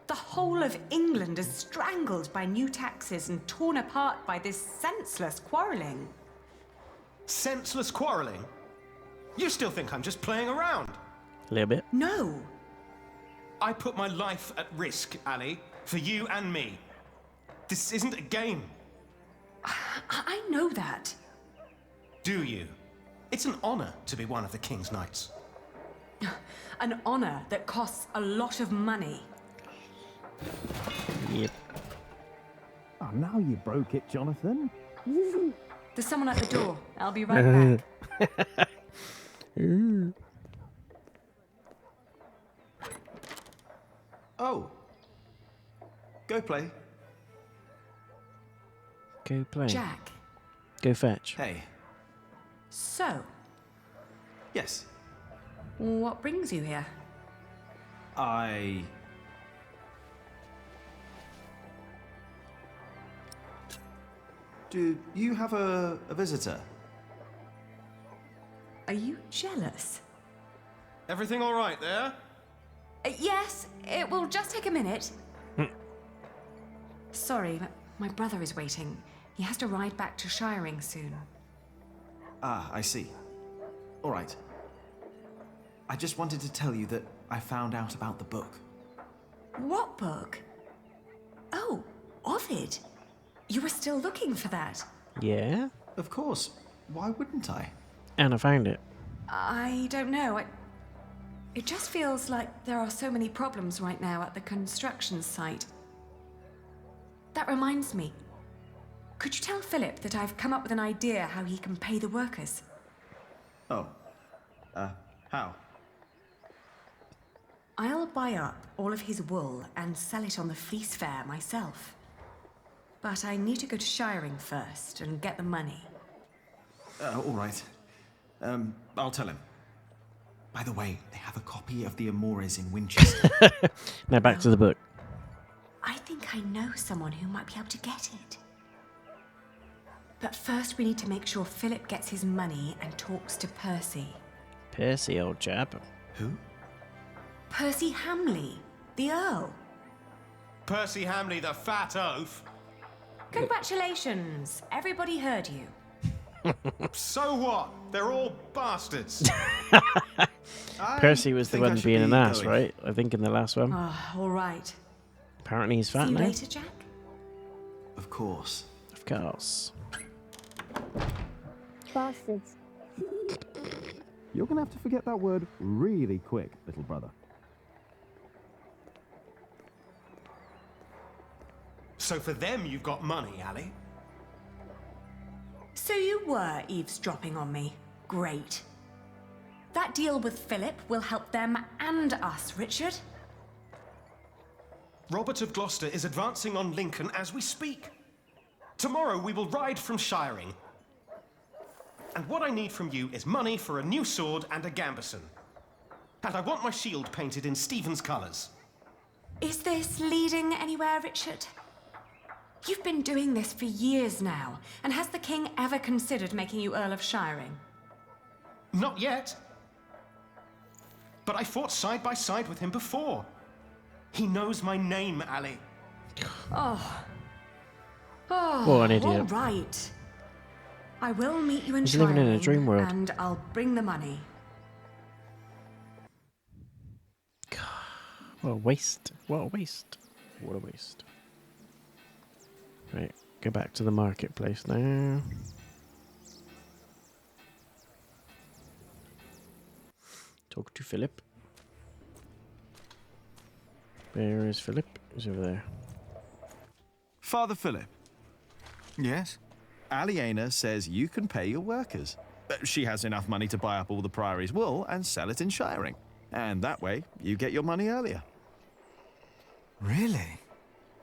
The whole of England is strangled by new taxes and torn apart by this senseless quarrelling. Senseless quarrelling? You still think I'm just playing around? A little bit. No. I put my life at risk, Ali, for you and me. This isn't a game. I know that. Do you? It's an honor to be one of the King's Knights. An honor that costs a lot of money. Yep. Oh, now you broke it, Jonathan. There's someone at the door. I'll be right back. Oh. Go play. Go play. Jack. Go fetch. Hey. So, Yes. what brings you here? Do you have a visitor? Are you jealous? Everything all right there? Yes, it will just take a minute. Sorry, My brother is waiting. He has to ride back to Shiring soon. Ah, I see. All right. I just wanted to tell you that I found out about the book. What book? Oh, Ovid. You were still looking for that? Yeah? Of course. Why wouldn't I? And I found it. I don't know. It just feels like there are so many problems right now at the construction site. That reminds me. Could you tell Philip that I've come up with an idea how he can pay the workers? Oh. How? I'll buy up all of his wool and sell it on the fleece fair myself. But I need to go to Shiring first and get the money. All right. I'll tell him. By the way, they have a copy of the Amores in Winchester. Now back to the book. I think I know someone who might be able to get it. But first we need to make sure Philip gets his money and talks to Percy. Percy, old chap. Who? Percy Hamley, the Earl. Percy Hamley, the fat oaf. Congratulations, everybody heard you. So what? They're all bastards. Percy was the one being an ass, right? I think in the last one. Oh, all right. Apparently he's fat See you now. later, Jack? Of course. Of course. Bastards. You're going to have to forget that word really quick, little brother. So for them, you've got money, Ali? So you were eavesdropping on me. Great. That deal with Philip will help them and us, Richard. Robert of Gloucester is advancing on Lincoln as we speak. Tomorrow we will ride from Shiring. And what I need from you is money for a new sword and a gambeson. And I want my shield painted in Stephen's colours. Is this leading anywhere, Richard? You've been doing this for years now, and has the king ever considered making you Earl of Shiring? Not yet. But I fought side by side with him before. He knows my name, Ali. Oh. Oh, What an idiot. all right. I will meet you in He's living in a Shiring, dream world. and I'll bring the money. What a waste. What a waste. What a waste. Right, go back to the marketplace now. Talk to Philip. Where is Philip? He's over there. Father Philip. Yes? Aliena says you can pay your workers. She has enough money to buy up all the Priory's wool and sell it in Shiring. And that way, you get your money earlier. Really?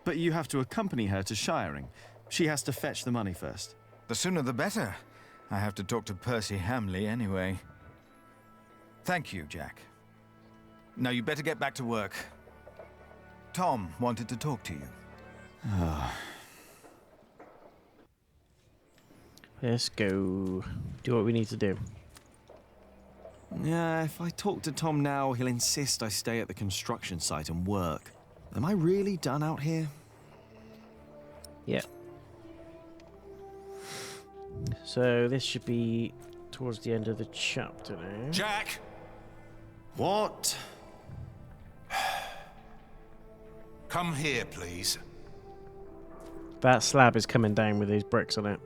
But you have to accompany her to Shiring. She has to fetch the money first. The sooner the better. I have to talk to Percy Hamley anyway. Thank you, Jack. Now you better get back to work. Tom wanted to talk to you. Let's go do what we need to do. Yeah, if I talk to Tom now, he'll insist I stay at the construction site and work. Am I really done out here? Yeah. So this should be towards the end of the chapter now. Jack! What? Come here, please. That slab is coming down with these bricks on it.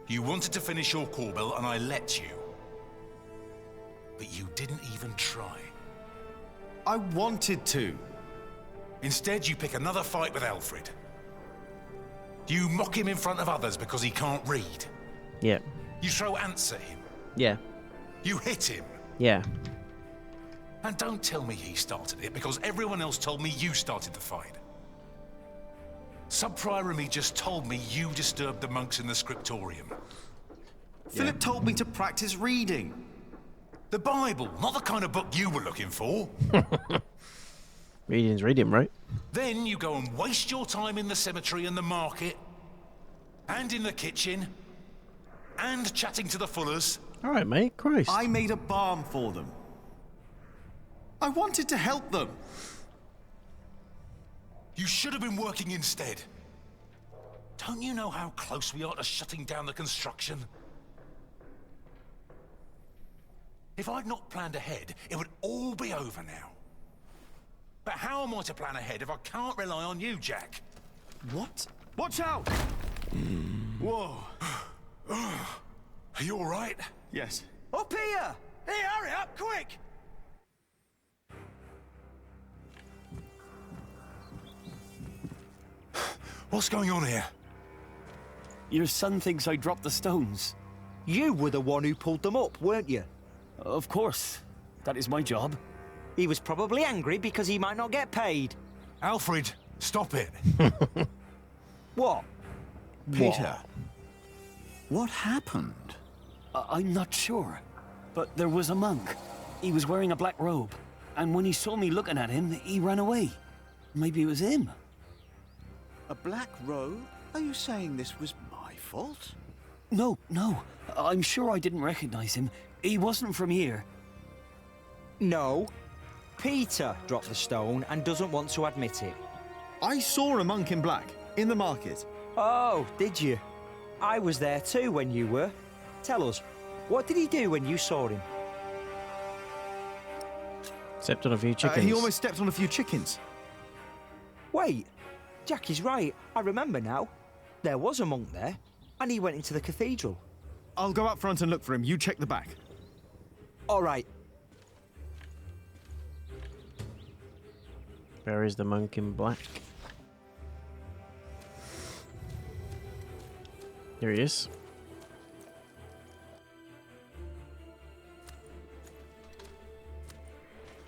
You wanted to finish your Corbel, and I let you. But you didn't even try. I wanted to. Instead, you pick another fight with Alfred. You mock him in front of others because he can't read. Yeah. You throw ants at him. Yeah. You hit him. Yeah. And don't tell me he started it, because everyone else told me you started the fight. Sub-Prior and me just told me you disturbed the monks in the scriptorium. Philip told me to practice reading. The Bible, not the kind of book you were looking for. Reading's reading, right? Then you go and waste your time in the cemetery and the market, and in the kitchen, and chatting to the Fullers. All right, mate. Christ. I made a balm for them. I wanted to help them. You should have been working instead. Don't you know how close we are to shutting down the construction? If I'd not planned ahead, it would all be over now. But how am I to plan ahead if I can't rely on you, Jack? What? Watch out! Whoa. Are you all right? Yes. Up here! Hey, hurry up, quick! What's going on here? Your son thinks I dropped the stones. You were the one who pulled them up, weren't you? Of course. That is my job. He was probably angry because he might not get paid. Alfred, stop it. What? Peter, what happened? I'm not sure. But there was a monk. He was wearing a black robe. And when he saw me looking at him, he ran away. Maybe it was him. A black robe? Are you saying this was my fault? No. I'm sure I didn't recognize him. He wasn't from here. No. Peter dropped the stone and doesn't want to admit it. I saw a monk in black in the market. Oh, did you? I was there too when you were. Tell us, what did he do when you saw him? Stepped on a few chickens. He almost stepped on a few chickens. Wait, Jack is right. I remember now. There was a monk there, and he went into the cathedral. I'll go up front and look for him. You check the back. All right. Where is the monk in black? Here he is.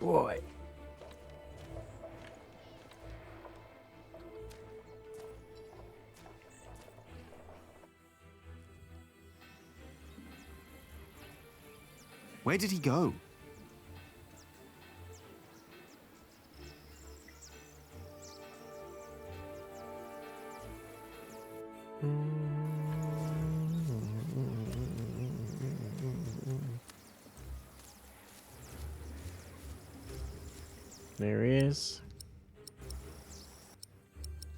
Boy. Where did he go? There he is.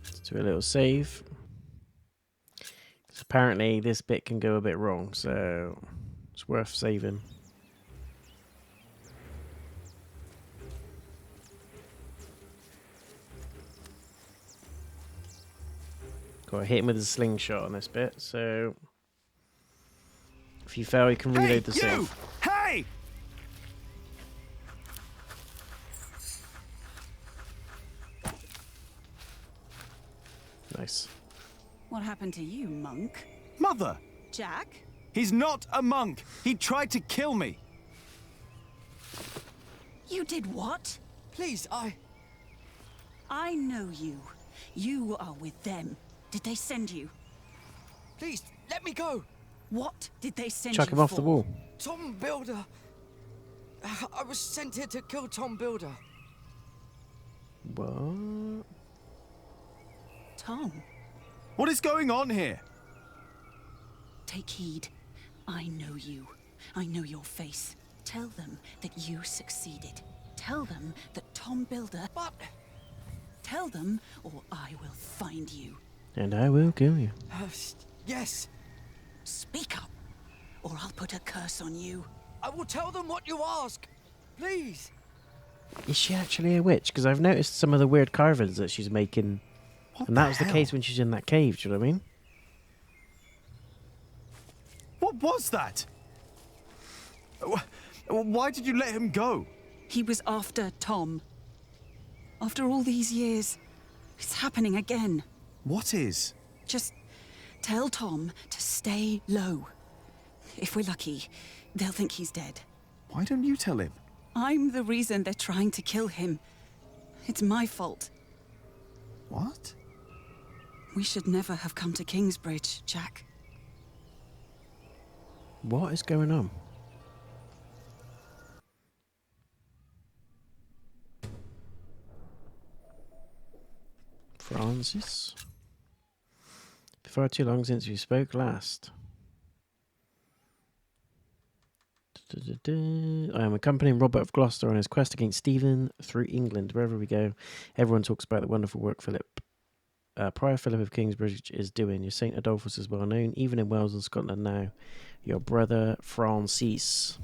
Let's do a little save. Apparently this bit can go a bit wrong, so it's worth saving. Got to hit him with a slingshot on this bit, so if you fail, you can reload the save. Hey! Nice. What happened to you, monk? Mother! Jack? He's not a monk! He tried to kill me! You did what? Please, I know you. You are with them. Did they send you? Please, let me go! What did they send Chuck you him off for? the wall. Tom Builder. I was sent here to kill Tom Builder. What? Tom? What is going on here? Take heed. I know you. I know your face. Tell them that you succeeded. Tell them that Tom Builder... But... Tell them, or I will find you. And I will kill you. Yes. Speak up, or I'll put a curse on you. I will tell them what you ask. Please. Is she actually a witch? Because I've noticed some of the weird carvings that she's making. And that was the case when she's in that cave, do you know what I mean? What was that? Why did you let him go? He was after Tom. After all these years, it's happening again. What is? Just tell Tom to stay low. If we're lucky, they'll think he's dead. Why don't you tell him? I'm the reason they're trying to kill him. It's my fault. What? We should never have come to Kingsbridge, Jack. What is going on? Francis? Far too long since we spoke last. I am accompanying Robert of Gloucester on his quest against Stephen through England. Wherever we go, everyone talks about the wonderful work Philip Prior Philip of Kingsbridge is doing. Your St. Adolphus is well known, even in Wales and Scotland now. Your brother Francis.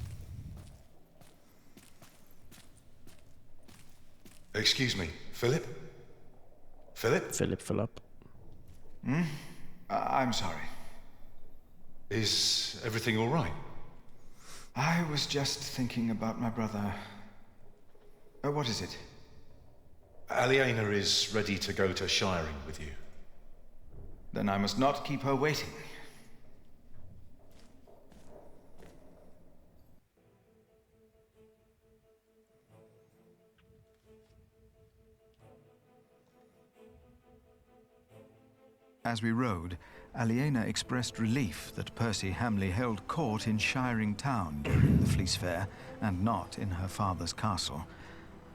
Excuse me, Philip? Philip? Philip. I'm sorry. Is everything all right? I was just thinking about my brother. What is it? Aliena is ready to go to Shiring with you. Then I must not keep her waiting. As we rode, Aliena expressed relief that Percy Hamley held court in Shiring Town during the Fleece Fair, and not in her father's castle.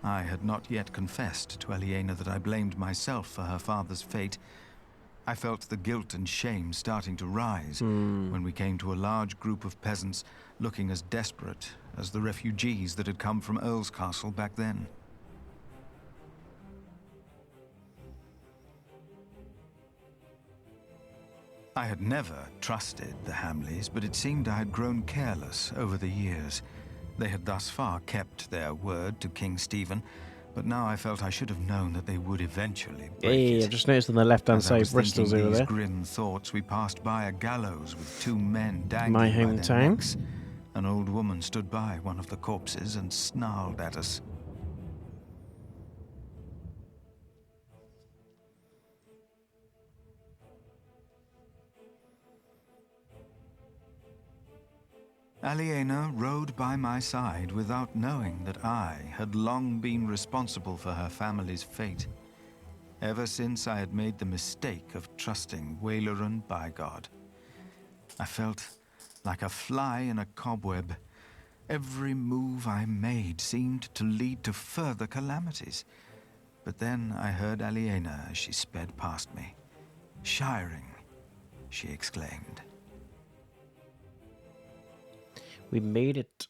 I had not yet confessed to Aliena that I blamed myself for her father's fate. I felt the guilt and shame starting to rise when we came to a large group of peasants looking as desperate as the refugees that had come from Earl's castle back then. I had never trusted the Hamleys, but it seemed I had grown careless over the years. They had thus far kept their word to King Stephen, but now I felt I should have known that they would eventually break it. I've just noticed on the left-hand side, Bristol's over there. Grim thoughts, we passed by a gallows with two men dangling My by their hometown. necks. An old woman stood by one of the corpses and snarled at us. Aliena rode by my side without knowing that I had long been responsible for her family's fate. Ever since I had made the mistake of trusting Waleran by God. I felt like a fly in a cobweb. Every move I made seemed to lead to further calamities. But then I heard Aliena as she sped past me. "Shiring," she exclaimed. We made it.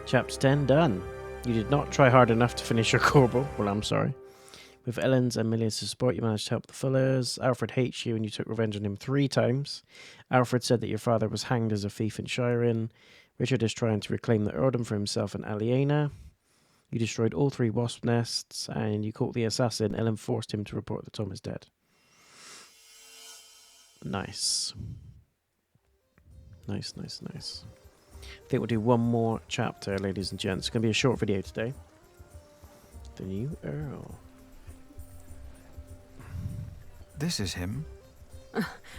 Chapter 10 done. You did not try hard enough to finish your Corbel. Well, I'm sorry. With Ellen's and Millia's support, you managed to help the Fullers. Alfred hates you and you took revenge on him 3 times. Alfred said that your father was hanged as a thief in Shiring. Richard is trying to reclaim the earldom for himself and Aliena. You destroyed all 3 wasp nests and you caught the assassin. Ellen forced him to report that Tom is dead. Nice. Nice. I think we'll do one more chapter, ladies and gents. It's going to be a short video today. The new Earl. This is him.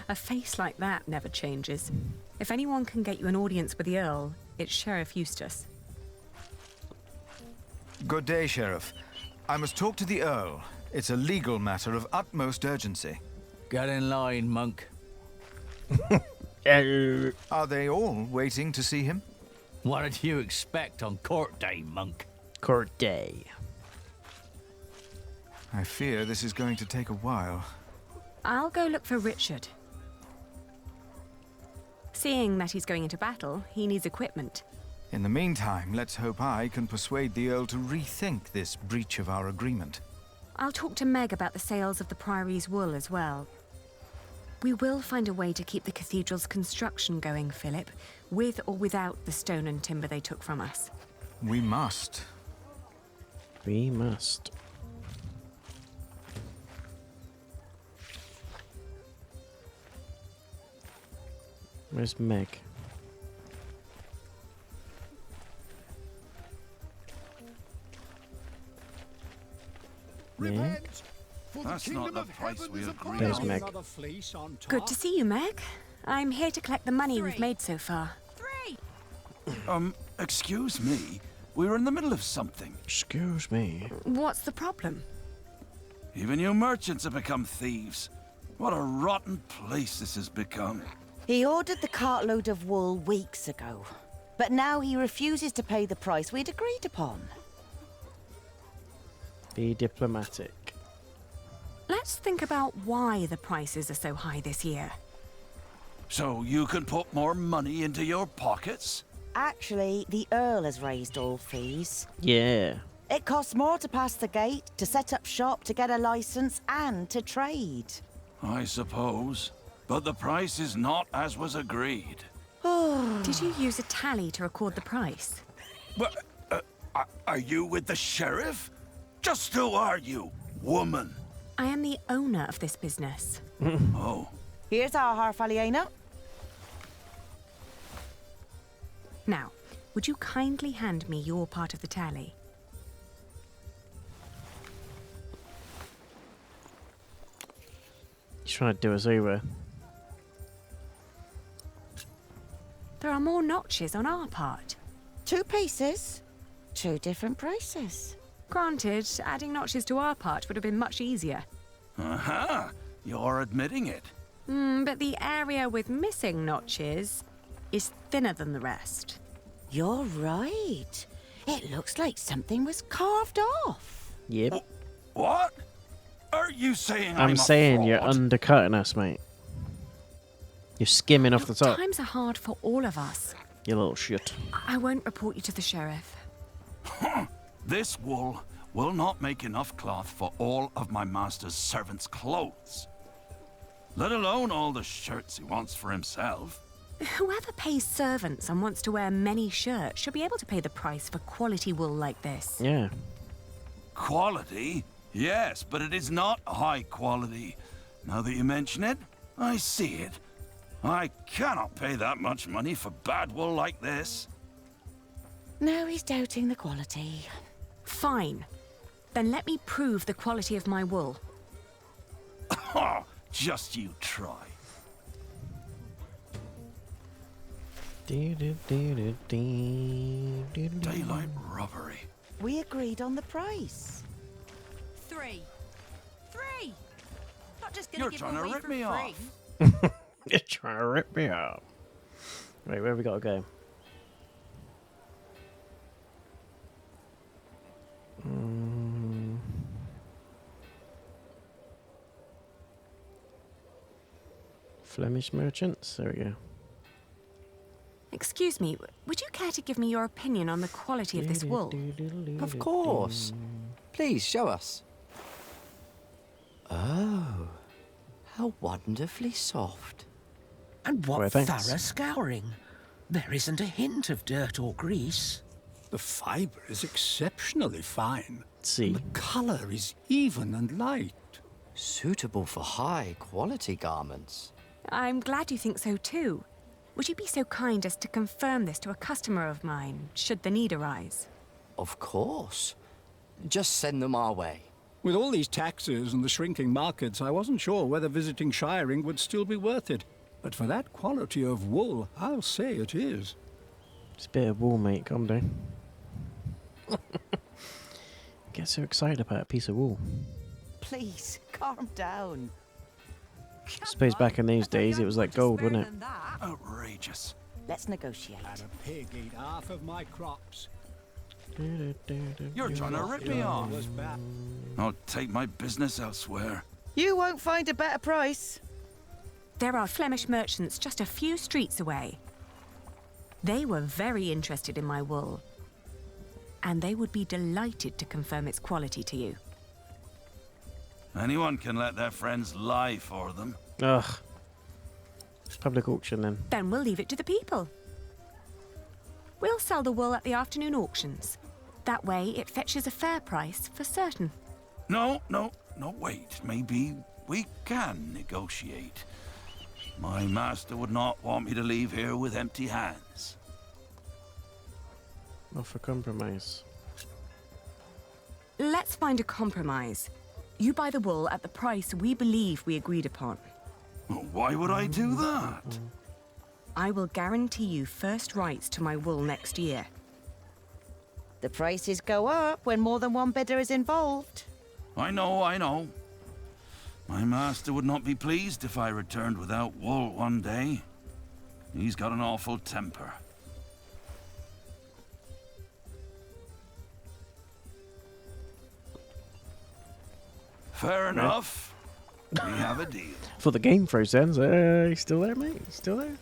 A face like that never changes. If anyone can get you an audience with the Earl, it's Sheriff Eustace. Good day, Sheriff. I must talk to the Earl. It's a legal matter of utmost urgency. Get in line, monk. Are they all waiting to see him? What did you expect on court day, monk? Court day. I fear this is going to take a while. I'll go look for Richard. Seeing that he's going into battle, he needs equipment. In the meantime, let's hope I can persuade the Earl to rethink this breach of our agreement. I'll talk to Meg about the sales of the Priory's wool as well. We will find a way to keep the cathedral's construction going, Philip, with or without the stone and timber they took from us. We must. We must. Where's Meg? Meg? That's not the price we agreed There's on. Meg. Good to see you, Meg. I'm here to collect the money we've made so far. Excuse me. We were in the middle of something. Excuse me. What's the problem? Even you merchants have become thieves. What a rotten place this has become. He ordered the cartload of wool weeks ago, but now he refuses to pay the price we'd agreed upon. Be diplomatic. Let's think about why the prices are so high this year. So you can put more money into your pockets? Actually, the Earl has raised all fees. Yeah. It costs more to pass the gate, to set up shop, to get a license, and to trade. I suppose. But the price is not as was agreed. Did you use a tally to record the price? But, are you with the sheriff? Just who are you, woman? I am the owner of this business. Oh. Here's our half, Aliena. Now, would you kindly hand me your part of the tally? He's trying to do us over. There are more notches on our part. 2 pieces, 2 different prices. Granted, adding notches to our part would have been much easier. Aha! You're admitting it. But the area with missing notches is thinner than the rest. You're right. It looks like something was carved off. Yep. What? Are you saying I'm a saying you're fraud? undercutting us, mate. You're skimming off the top. Times are hard for all of us. You little shit. I won't report you to the sheriff. This wool will not make enough cloth for all of my master's servants' clothes. Let alone all the shirts he wants for himself. Whoever pays servants and wants to wear many shirts should be able to pay the price for quality wool like this. Yeah. Quality? Yes, but it is not high quality. Now that you mention it, I see it. I cannot pay that much money for bad wool like this. Now he's doubting the quality. Fine. Then let me prove the quality of my wool. Just you try. Daylight robbery. We agreed on the price. 3. 3! Not just gonna You're give trying to away rip for me free. off. You're trying to rip me off. Right, where have we got to go? Flemish merchants. There we go. Excuse me, would you care to give me your opinion on the quality of this wool? Of course. Please, show us. Oh, how wonderfully soft. And what Well, thanks. thorough scouring. There isn't a hint of dirt or grease. The fibre is exceptionally fine. See. The colour is even and light. Suitable for high-quality garments. I'm glad you think so too. Would you be so kind as to confirm this to a customer of mine, should the need arise? Of course. Just send them our way. With all these taxes and the shrinking markets, I wasn't sure whether visiting shiring would still be worth it. But for that quality of wool, I'll say it is. It's a bit of wool, mate. Calm down. Get so excited about a piece of wool. Please, calm down. I suppose back in those days it was like gold, wasn't it? Outrageous. Let's negotiate. And a pig ate half of my crops. You're trying to rip me off. I'll take my business elsewhere. You won't find a better price. There are Flemish merchants just a few streets away. They were very interested in my wool, and they would be delighted to confirm its quality to you. Anyone can let their friends lie for them. Ugh. Public auction then. Then we'll leave it to the people. We'll sell the wool at the afternoon auctions. That way it fetches a fair price for certain. No, wait. Maybe we can negotiate. My master would not want me to leave here with empty hands. Offer compromise. Let's find a compromise. You buy the wool at the price we believe we agreed upon. Why would I do that? I will guarantee you first rights to my wool next year. The prices go up when more than one bidder is involved. I know. My master would not be pleased if I returned without wool one day. He's got an awful temper. Fair enough. We have a deal. For the game froze ends. You still there, mate? You still there?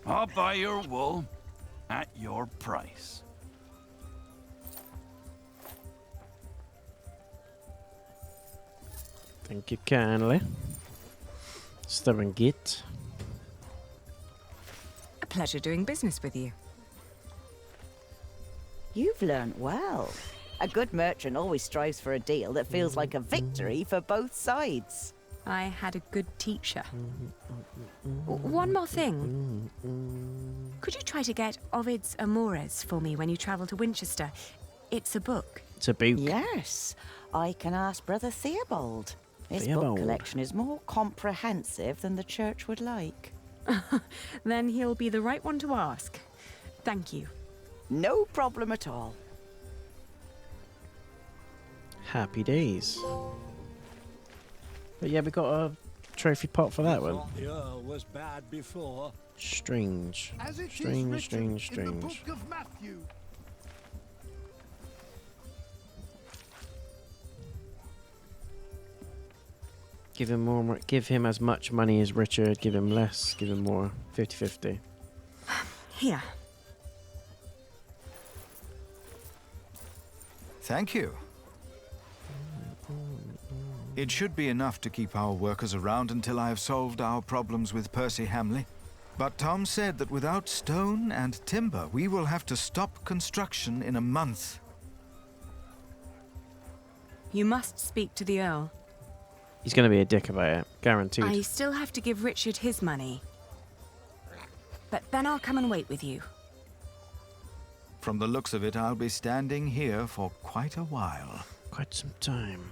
I'll buy your wool at your price. Thank you kindly. Stubborn git. A pleasure doing business with you. You've learnt well. A good merchant always strives for a deal that feels like a victory for both sides. I had a good teacher. One more thing. Could you try to get Ovid's Amores for me when you travel to Winchester? It's a book. It's a book. Yes. I can ask Brother Theobald. His Theobald. book collection is more comprehensive than the church would like. Then he'll be the right one to ask. Thank you. No problem at all. Happy days. But yeah, we got a trophy pot for that one. The Earl was bad before. Strange. As it is Strange, written strange, in the strange. book of Matthew. Give him more. Give him as much money as Richard. Give him less. Give him more. 50-50. Here. Thank you. It should be enough to keep our workers around until I have solved our problems with Percy Hamley. But Tom said that without stone and timber, we will have to stop construction in a month. You must speak to the Earl. He's going to be a dick about it. Guaranteed. I still have to give Richard his money. But then I'll come and wait with you. From the looks of it, I'll be standing here for quite a while. Quite some time.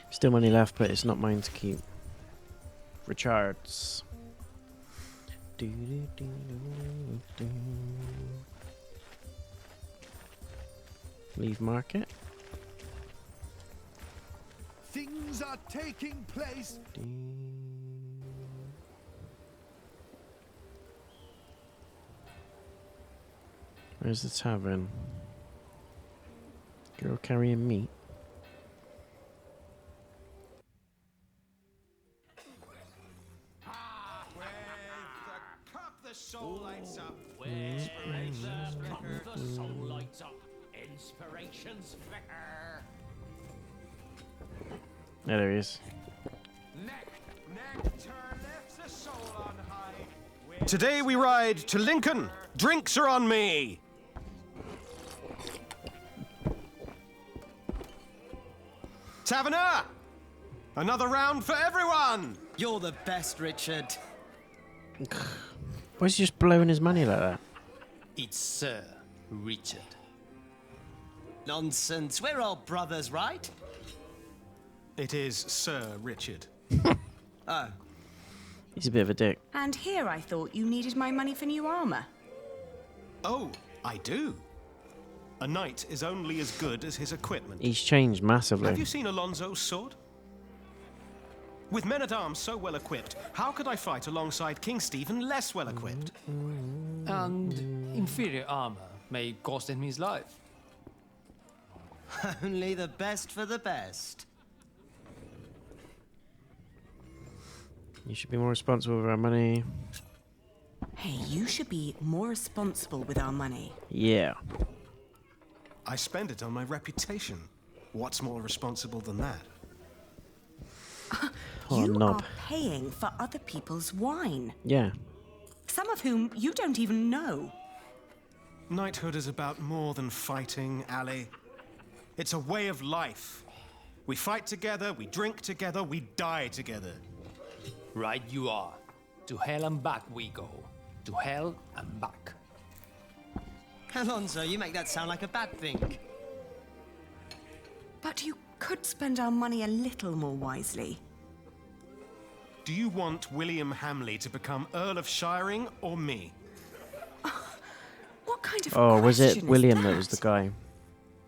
Still money left, but it's not mine to keep. Richard's. Leave market. Things are taking place. Where's the tavern? Girl carrying meat. The soul lights up. Inspirations come, the soul lights up. Inspirations flicker. Yeah, there he is. Nectar lifts the soul on high. Today we ride to Lincoln. Drinks are on me. Taverner! Another round for everyone! You're the best, Richard. Why is he just blowing his money like that? It's Sir Richard. Nonsense. We're all brothers, right? It is Sir Richard. Oh. He's a bit of a dick. And here I thought you needed my money for new armor. Oh, I do. A knight is only as good as his equipment. He's changed massively. Have you seen Alonso's sword? With men-at-arms so well equipped, how could I fight alongside King Stephen less well equipped? And inferior armor may cost him his life. Only the best for the best. You should be more responsible with our money. Hey, you should be more responsible with our money. Yeah. I spend it on my reputation. What's more responsible than that? You knob. are paying for other people's wine. Yeah. Some of whom you don't even know. Knighthood is about more than fighting, Ali. It's a way of life. We fight together, we drink together, we die together. Right you are. To hell and back we go. To hell and back. Alonso, you make that sound like a bad thing. But you could spend our money a little more wisely. Do you want William Hamley to become Earl of Shiring or me? What kind of Oh, was it question is William that that was the guy?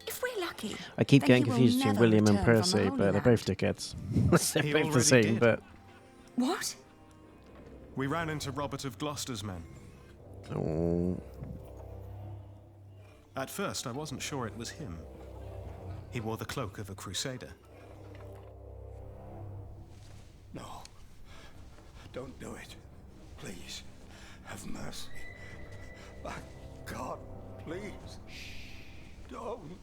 If we're lucky, I keep then getting he will confused between never William and return from Percy, the but they're Holy both dickheads. They're He both the already same, did. but... What? We ran into Robert of Gloucester's men. Oh. At first, I wasn't sure it was him. He wore the cloak of a crusader. No. Don't do it. Please. Have mercy. My God, please. Don't.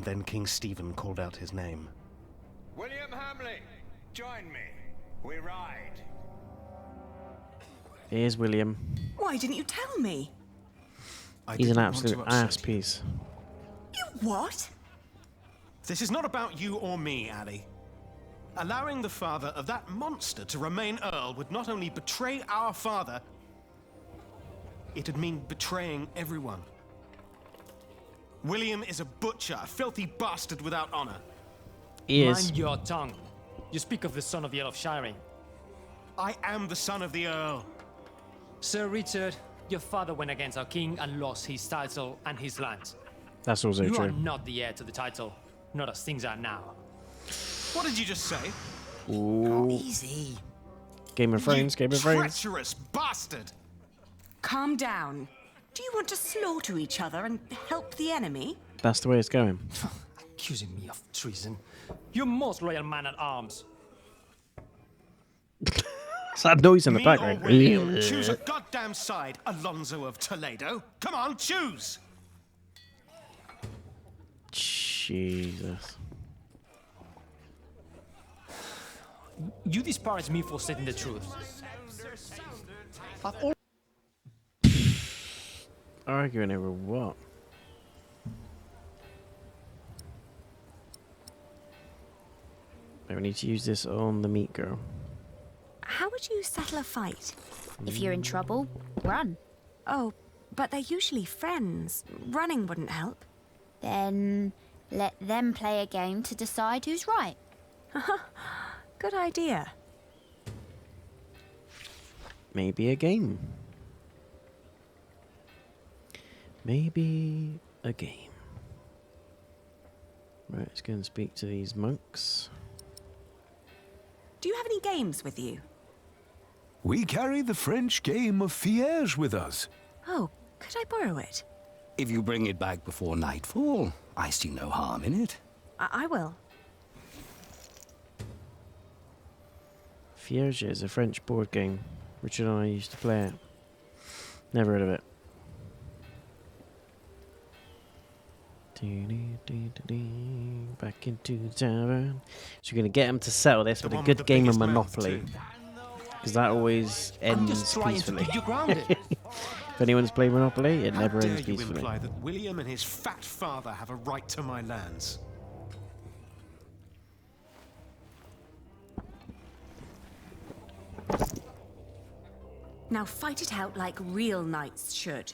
Then King Stephen called out his name. William Hamley, join me. We ride. Here's William. Why didn't you tell me? He's an absolute ass piece. You what? This is not about you or me, Ali. Allowing the father of that monster to remain Earl would not only betray our father, it'd mean betraying everyone. William is a butcher, a filthy bastard without honor. He is. Mind your tongue. You speak of the son of the Earl of Shiring. I am the son of the Earl. Sir Richard, your father went against our king and lost his title and his lands. That's also You true. are not the heir to the title, not as things are now. What did you just say? Ooh. Easy. Game of Thrones, Game of Thrones. Treacherous bastard! Calm down. Do you want to slaughter each other and help the enemy? That's the way it's going. Accusing me of treason. Your most loyal man at arms. Sad noise in the Me background. or William? Choose a goddamn side, Alonso of Toledo. Come on, choose! Jesus. You disparage me for stating the truth. Arguing over what? We need to use this on the meat girl. How would you settle a fight? If you're in trouble, run. Oh, but they're usually friends. Running wouldn't help. Then let them play a game to decide who's right. Good idea. Maybe a game. Maybe a game. Right, let's go and speak to these monks. Do you have any games with you? We carry the French game of Fiège with us. Oh, could I borrow it? If you bring it back before nightfall, I see no harm in it. I will. Fiège is a French board game. Richard and I used to play it. Never heard of it. Back into the tavern. So you're going to get him to settle this with a good game of Monopoly. Because that always ends peacefully. If anyone's played Monopoly, it never ends How dare you peacefully. imply that William and his fat father have a right to my lands? Now fight it out like real knights should.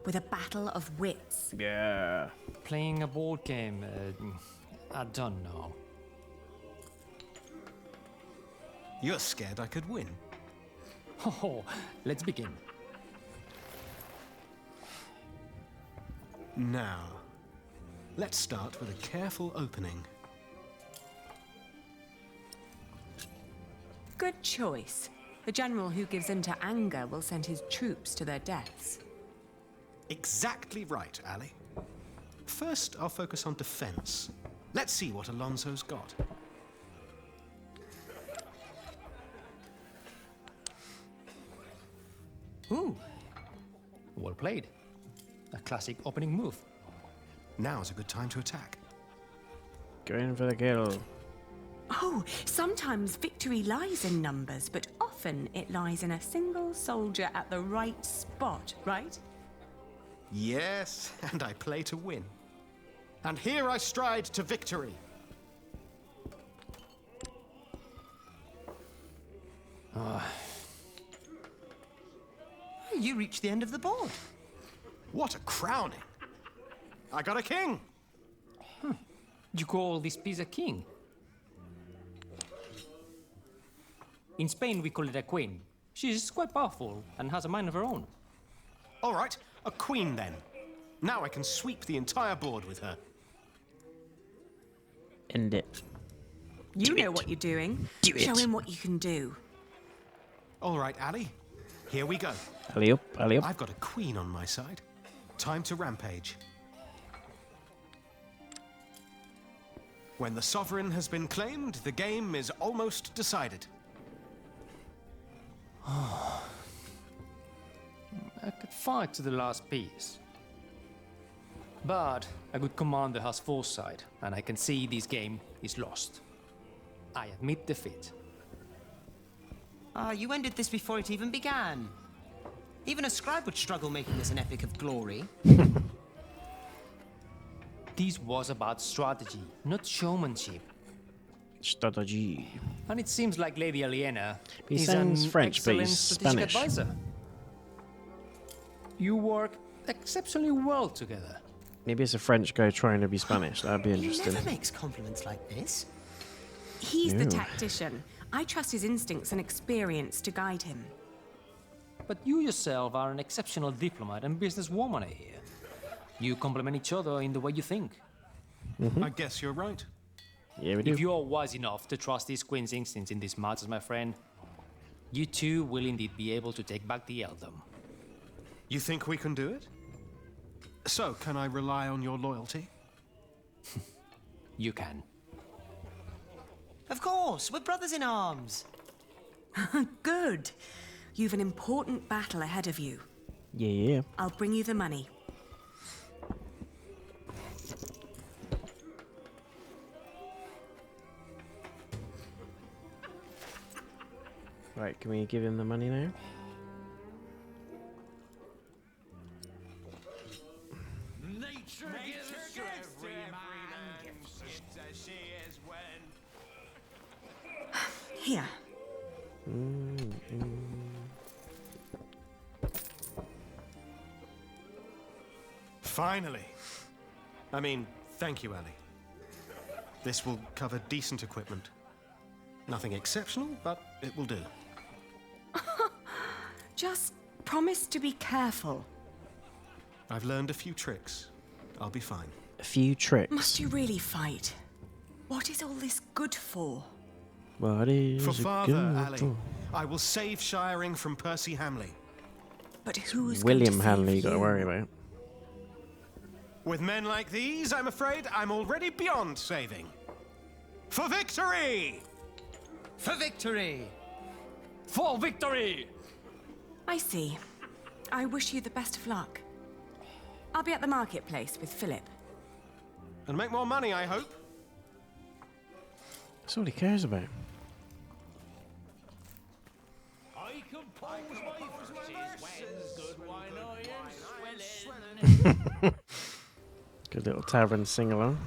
With a battle of wits. Yeah. Playing a board game, I don't know. You're scared I could win. Oh, let's begin. Now, let's start with a careful opening. Good choice. The general who gives in to anger will send his troops to their deaths. Exactly right, Ali. First, I'll focus on defense. Let's see what Alonso's got. Ooh, well played. A classic opening move. Now's a good time to attack. Going for the kill. Oh, sometimes victory lies in numbers, but often it lies in a single soldier at the right spot, right? Yes, and I play to win. And here I stride to victory. You reached the end of the board. What a crowning! I got a king! You call this piece a king? In Spain, we call it a queen. She's quite powerful and has a mind of her own. All right, a queen then. Now I can sweep the entire board with her. End it. You know what you're doing. Do Show it. him what you can do. All right, Ali. Here we go. Alley up, alley up. I've got a queen on my side. Time to rampage. When the sovereign has been claimed, the game is almost decided. I could fight to the last piece. But a good commander has foresight, and I can see this game is lost. I admit defeat. Ah, you ended this before it even began. Even a scribe would struggle making this an epic of glory. This was about strategy, not showmanship. Strategy. And it seems like Lady Aliena He is sounds an French, but excellent he's strategic Spanish. advisor. You work exceptionally well together. Maybe it's a French guy trying to be Spanish. That'd be He interesting. never makes compliments like this. He's the No. tactician. I trust his instincts and experience to guide him. But you yourself are an exceptional diplomat and businesswoman, I hear. You complement each other in the way you think. I guess you're right. Yeah, we do. If you are wise enough to trust these Queen's instincts in these matters, my friend, you too will indeed be able to take back the earldom. You think we can do it? So, can I rely on your loyalty? You can. Of course, we're brothers in arms. Good. You've an important battle ahead of you. Yeah. I'll bring you the money. Right, can we give him the money now? Nature gives to every man just as she is when. Here. Finally. I mean, thank you, Ellie. This will cover decent equipment. Nothing exceptional, but it will do. Just promise to be careful. I've learned a few tricks. I'll be fine. A few tricks. Must you really fight? What is all this good for? What is For it Father, good Ali, for? I will save Shiring from Percy Hamley. But who's William going to Hanley, you save got to you? worry about. With men like these, I'm afraid I'm already beyond saving. For victory! For victory! For victory! I see. I wish you the best of luck. I'll be at the marketplace with Philip. And make more money, I hope. That's all he cares about. I compose my verses when good wine iron swelling. Good little tavern sing-along.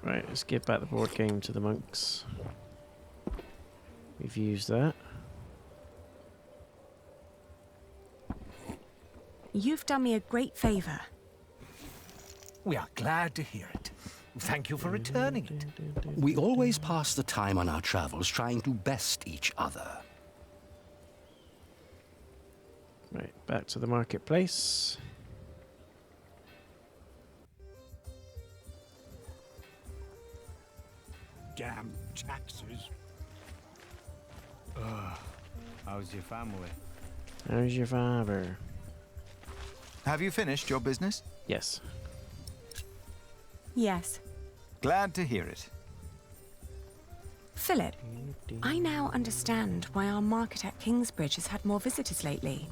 Right, let's give back the board game to the monks. We've used that. You've done me a great favor. We are glad to hear it. Thank you for returning it. We always pass the time on our travels trying to best each other. Right, back to the marketplace. Damn taxes. How's your family? How's your father? Have you finished your business? Yes. Yes. Glad to hear it. Philip, I now understand why our market at Kingsbridge has had more visitors lately.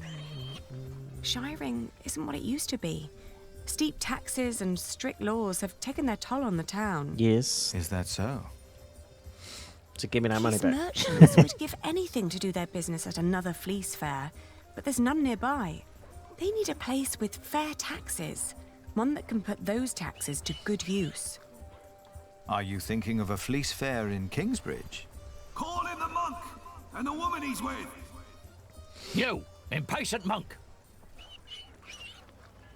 Shiring isn't what it used to be. Steep taxes and strict laws have taken their toll on the town. Yes. Is that so? So give me that money These back. merchants would give anything to do their business at another fleece fair, but there's none nearby. They need a place with fair taxes, one that can put those taxes to good use. Are you thinking of a fleece fair in Kingsbridge? Call in the monk and the woman he's with. You, impatient monk.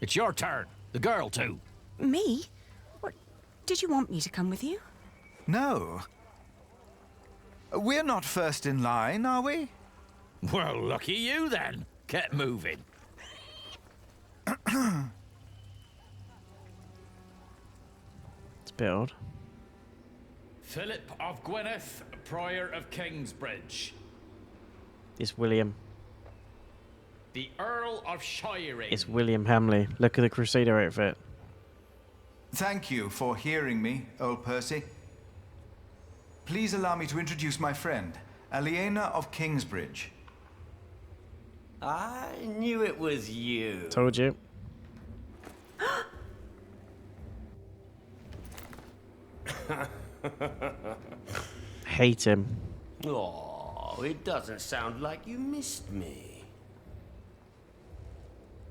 It's your turn. The girl, too. Me? What? Did you want me to come with you? No. We're not first in line, are we? Well, lucky you, then. Get moving. It's a bit odd. Philip of Gwynedd, Prior of Kingsbridge. It's William. The Earl of Shiring. It's William Hamley. Look at the Crusader outfit. Thank you for hearing me, old Percy. Please allow me to introduce my friend, Aliena of Kingsbridge. I knew it was you. Told you. hate him. Oh, it doesn't sound like you missed me.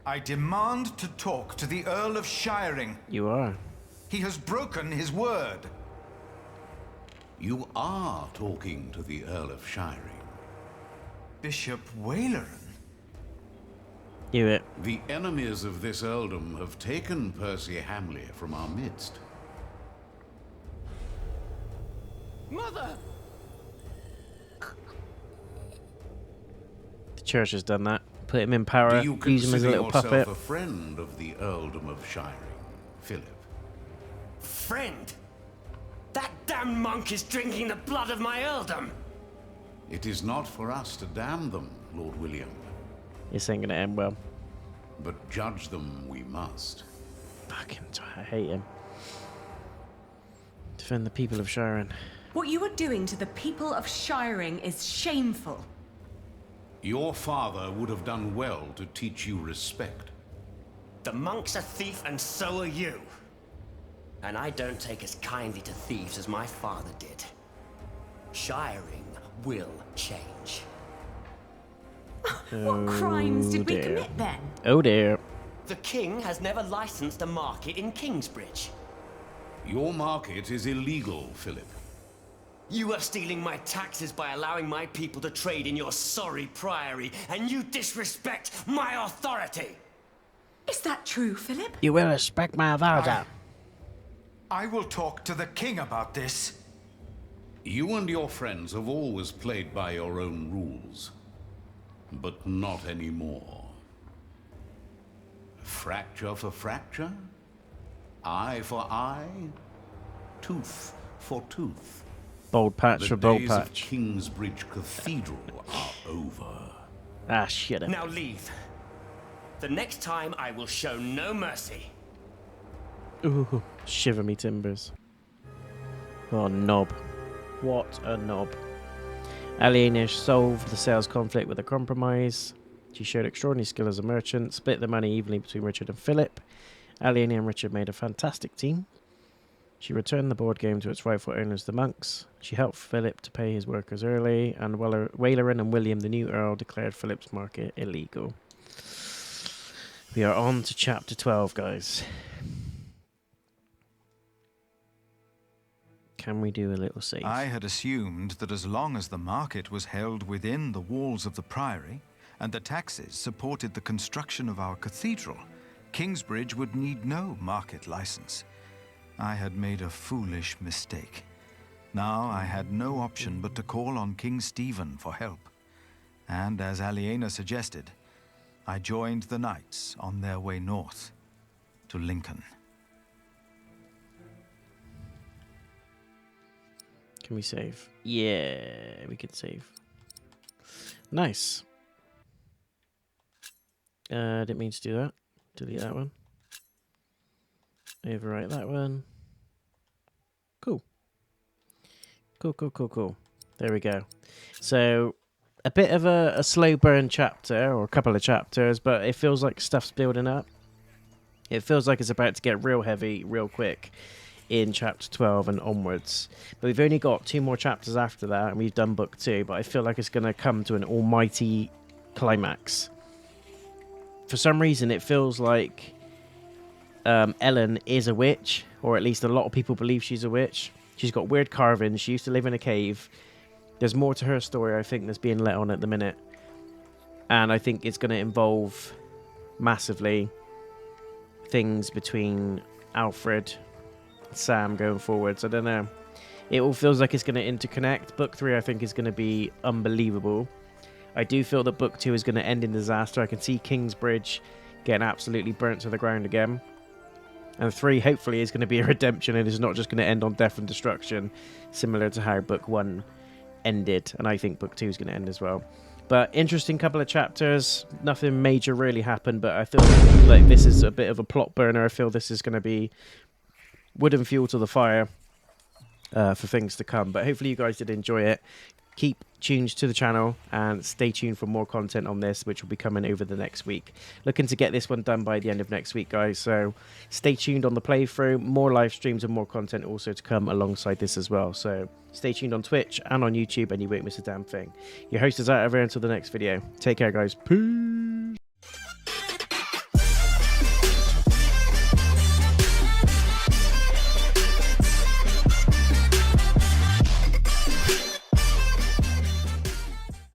I demand to talk to the Earl of Shiring. You are. He has broken his word. You are talking to the Earl of Shiring. Bishop Waleran? Do it. The enemies of this earldom have taken Percy Hamley from our midst. Mother! The church has done that. Put him in power, Do you use him as a consider little yourself puppet. a friend of the earldom of Shiring, Philip? Friend? That damned monk is drinking the blood of my earldom. It is not for us to damn them, Lord William. This ain't gonna end well. But judge them we must. Fucking, I hate him. Defend the people of Shiring. What you are doing to the people of Shiring is shameful. Your father would have done well to teach you respect. The monk's a thief and so are you. And I don't take as kindly to thieves as my father did. Shiring will change. What crimes did we commit then? Oh dear. The king has never licensed a market in Kingsbridge. Your market is illegal, Philip. You are stealing my taxes by allowing my people to trade in your sorry priory, and you disrespect my authority! Is that true, Philip? You will respect my authority. I will talk to the king about this. You and your friends have always played by your own rules. But not anymore. Fracture for fracture? Eye for eye? Tooth for tooth. Bold patch for bold The days patch. of Kingsbridge Cathedral are over. Ah, shit. Now leave. The next time I will show no mercy. Ooh, shiver me timbers. What a knob. What a knob. Aliena solved the sales conflict with a compromise. She showed extraordinary skill as a merchant, split the money evenly between Richard and Philip. Aliena and Richard made a fantastic team. She returned the board game to its rightful owners, the monks. She helped Philip to pay his workers early, and Waleran and William, the new Earl, declared Philip's market illegal. We are on to chapter 12, guys. Can we do a little save? I had assumed that as long as the market was held within the walls of the priory, and the taxes supported the construction of our cathedral, Kingsbridge would need no market license. I had made a foolish mistake. Now I had no option but to call on King Stephen for help. And as Aliena suggested, I joined the knights on their way north to Lincoln. Can we save? Yeah, we can save. Nice. Didn't mean to do that. Delete that one. Overwrite that one. Cool. Cool. There we go. So, a bit of a slow burn chapter, or a couple of chapters, but it feels like stuff's building up. It feels like it's about to get real heavy, real quick in chapter 12 and onwards. But we've only got 2 more chapters after that, and we've done book 2, but I feel like it's going to come to an almighty climax. For some reason, it feels like Ellen is a witch, or at least a lot of people believe she's a witch. She's got weird carvings. She used to live in a cave. There's more to her story, I think, that's being let on at the minute. And I think it's going to involve massively things between Alfred and Sam going forwards. I don't know. It all feels like it's going to interconnect. Book 3, I think, is going to be unbelievable. I do feel that book 2 is going to end in disaster. I can see Kingsbridge getting absolutely burnt to the ground again. And 3, hopefully, is going to be a redemption and is not just going to end on death and destruction, similar to how book 1 ended. And I think book 2 is going to end as well. But interesting couple of chapters. Nothing major really happened, but I feel like this is a bit of a plot burner. I feel this is going to be wood and fuel to the fire. for things to come. But hopefully you guys did enjoy it. Keep tuned to the channel and stay tuned for more content on this, which will be coming over the next week. Looking to get this one done by the end of next week, guys. So stay tuned on the playthrough. More live streams and more content also to come alongside this as well. So stay tuned on Twitch and on YouTube, and you won't miss a damn thing. Your host is out of here until the next video. Take care, guys. Peace.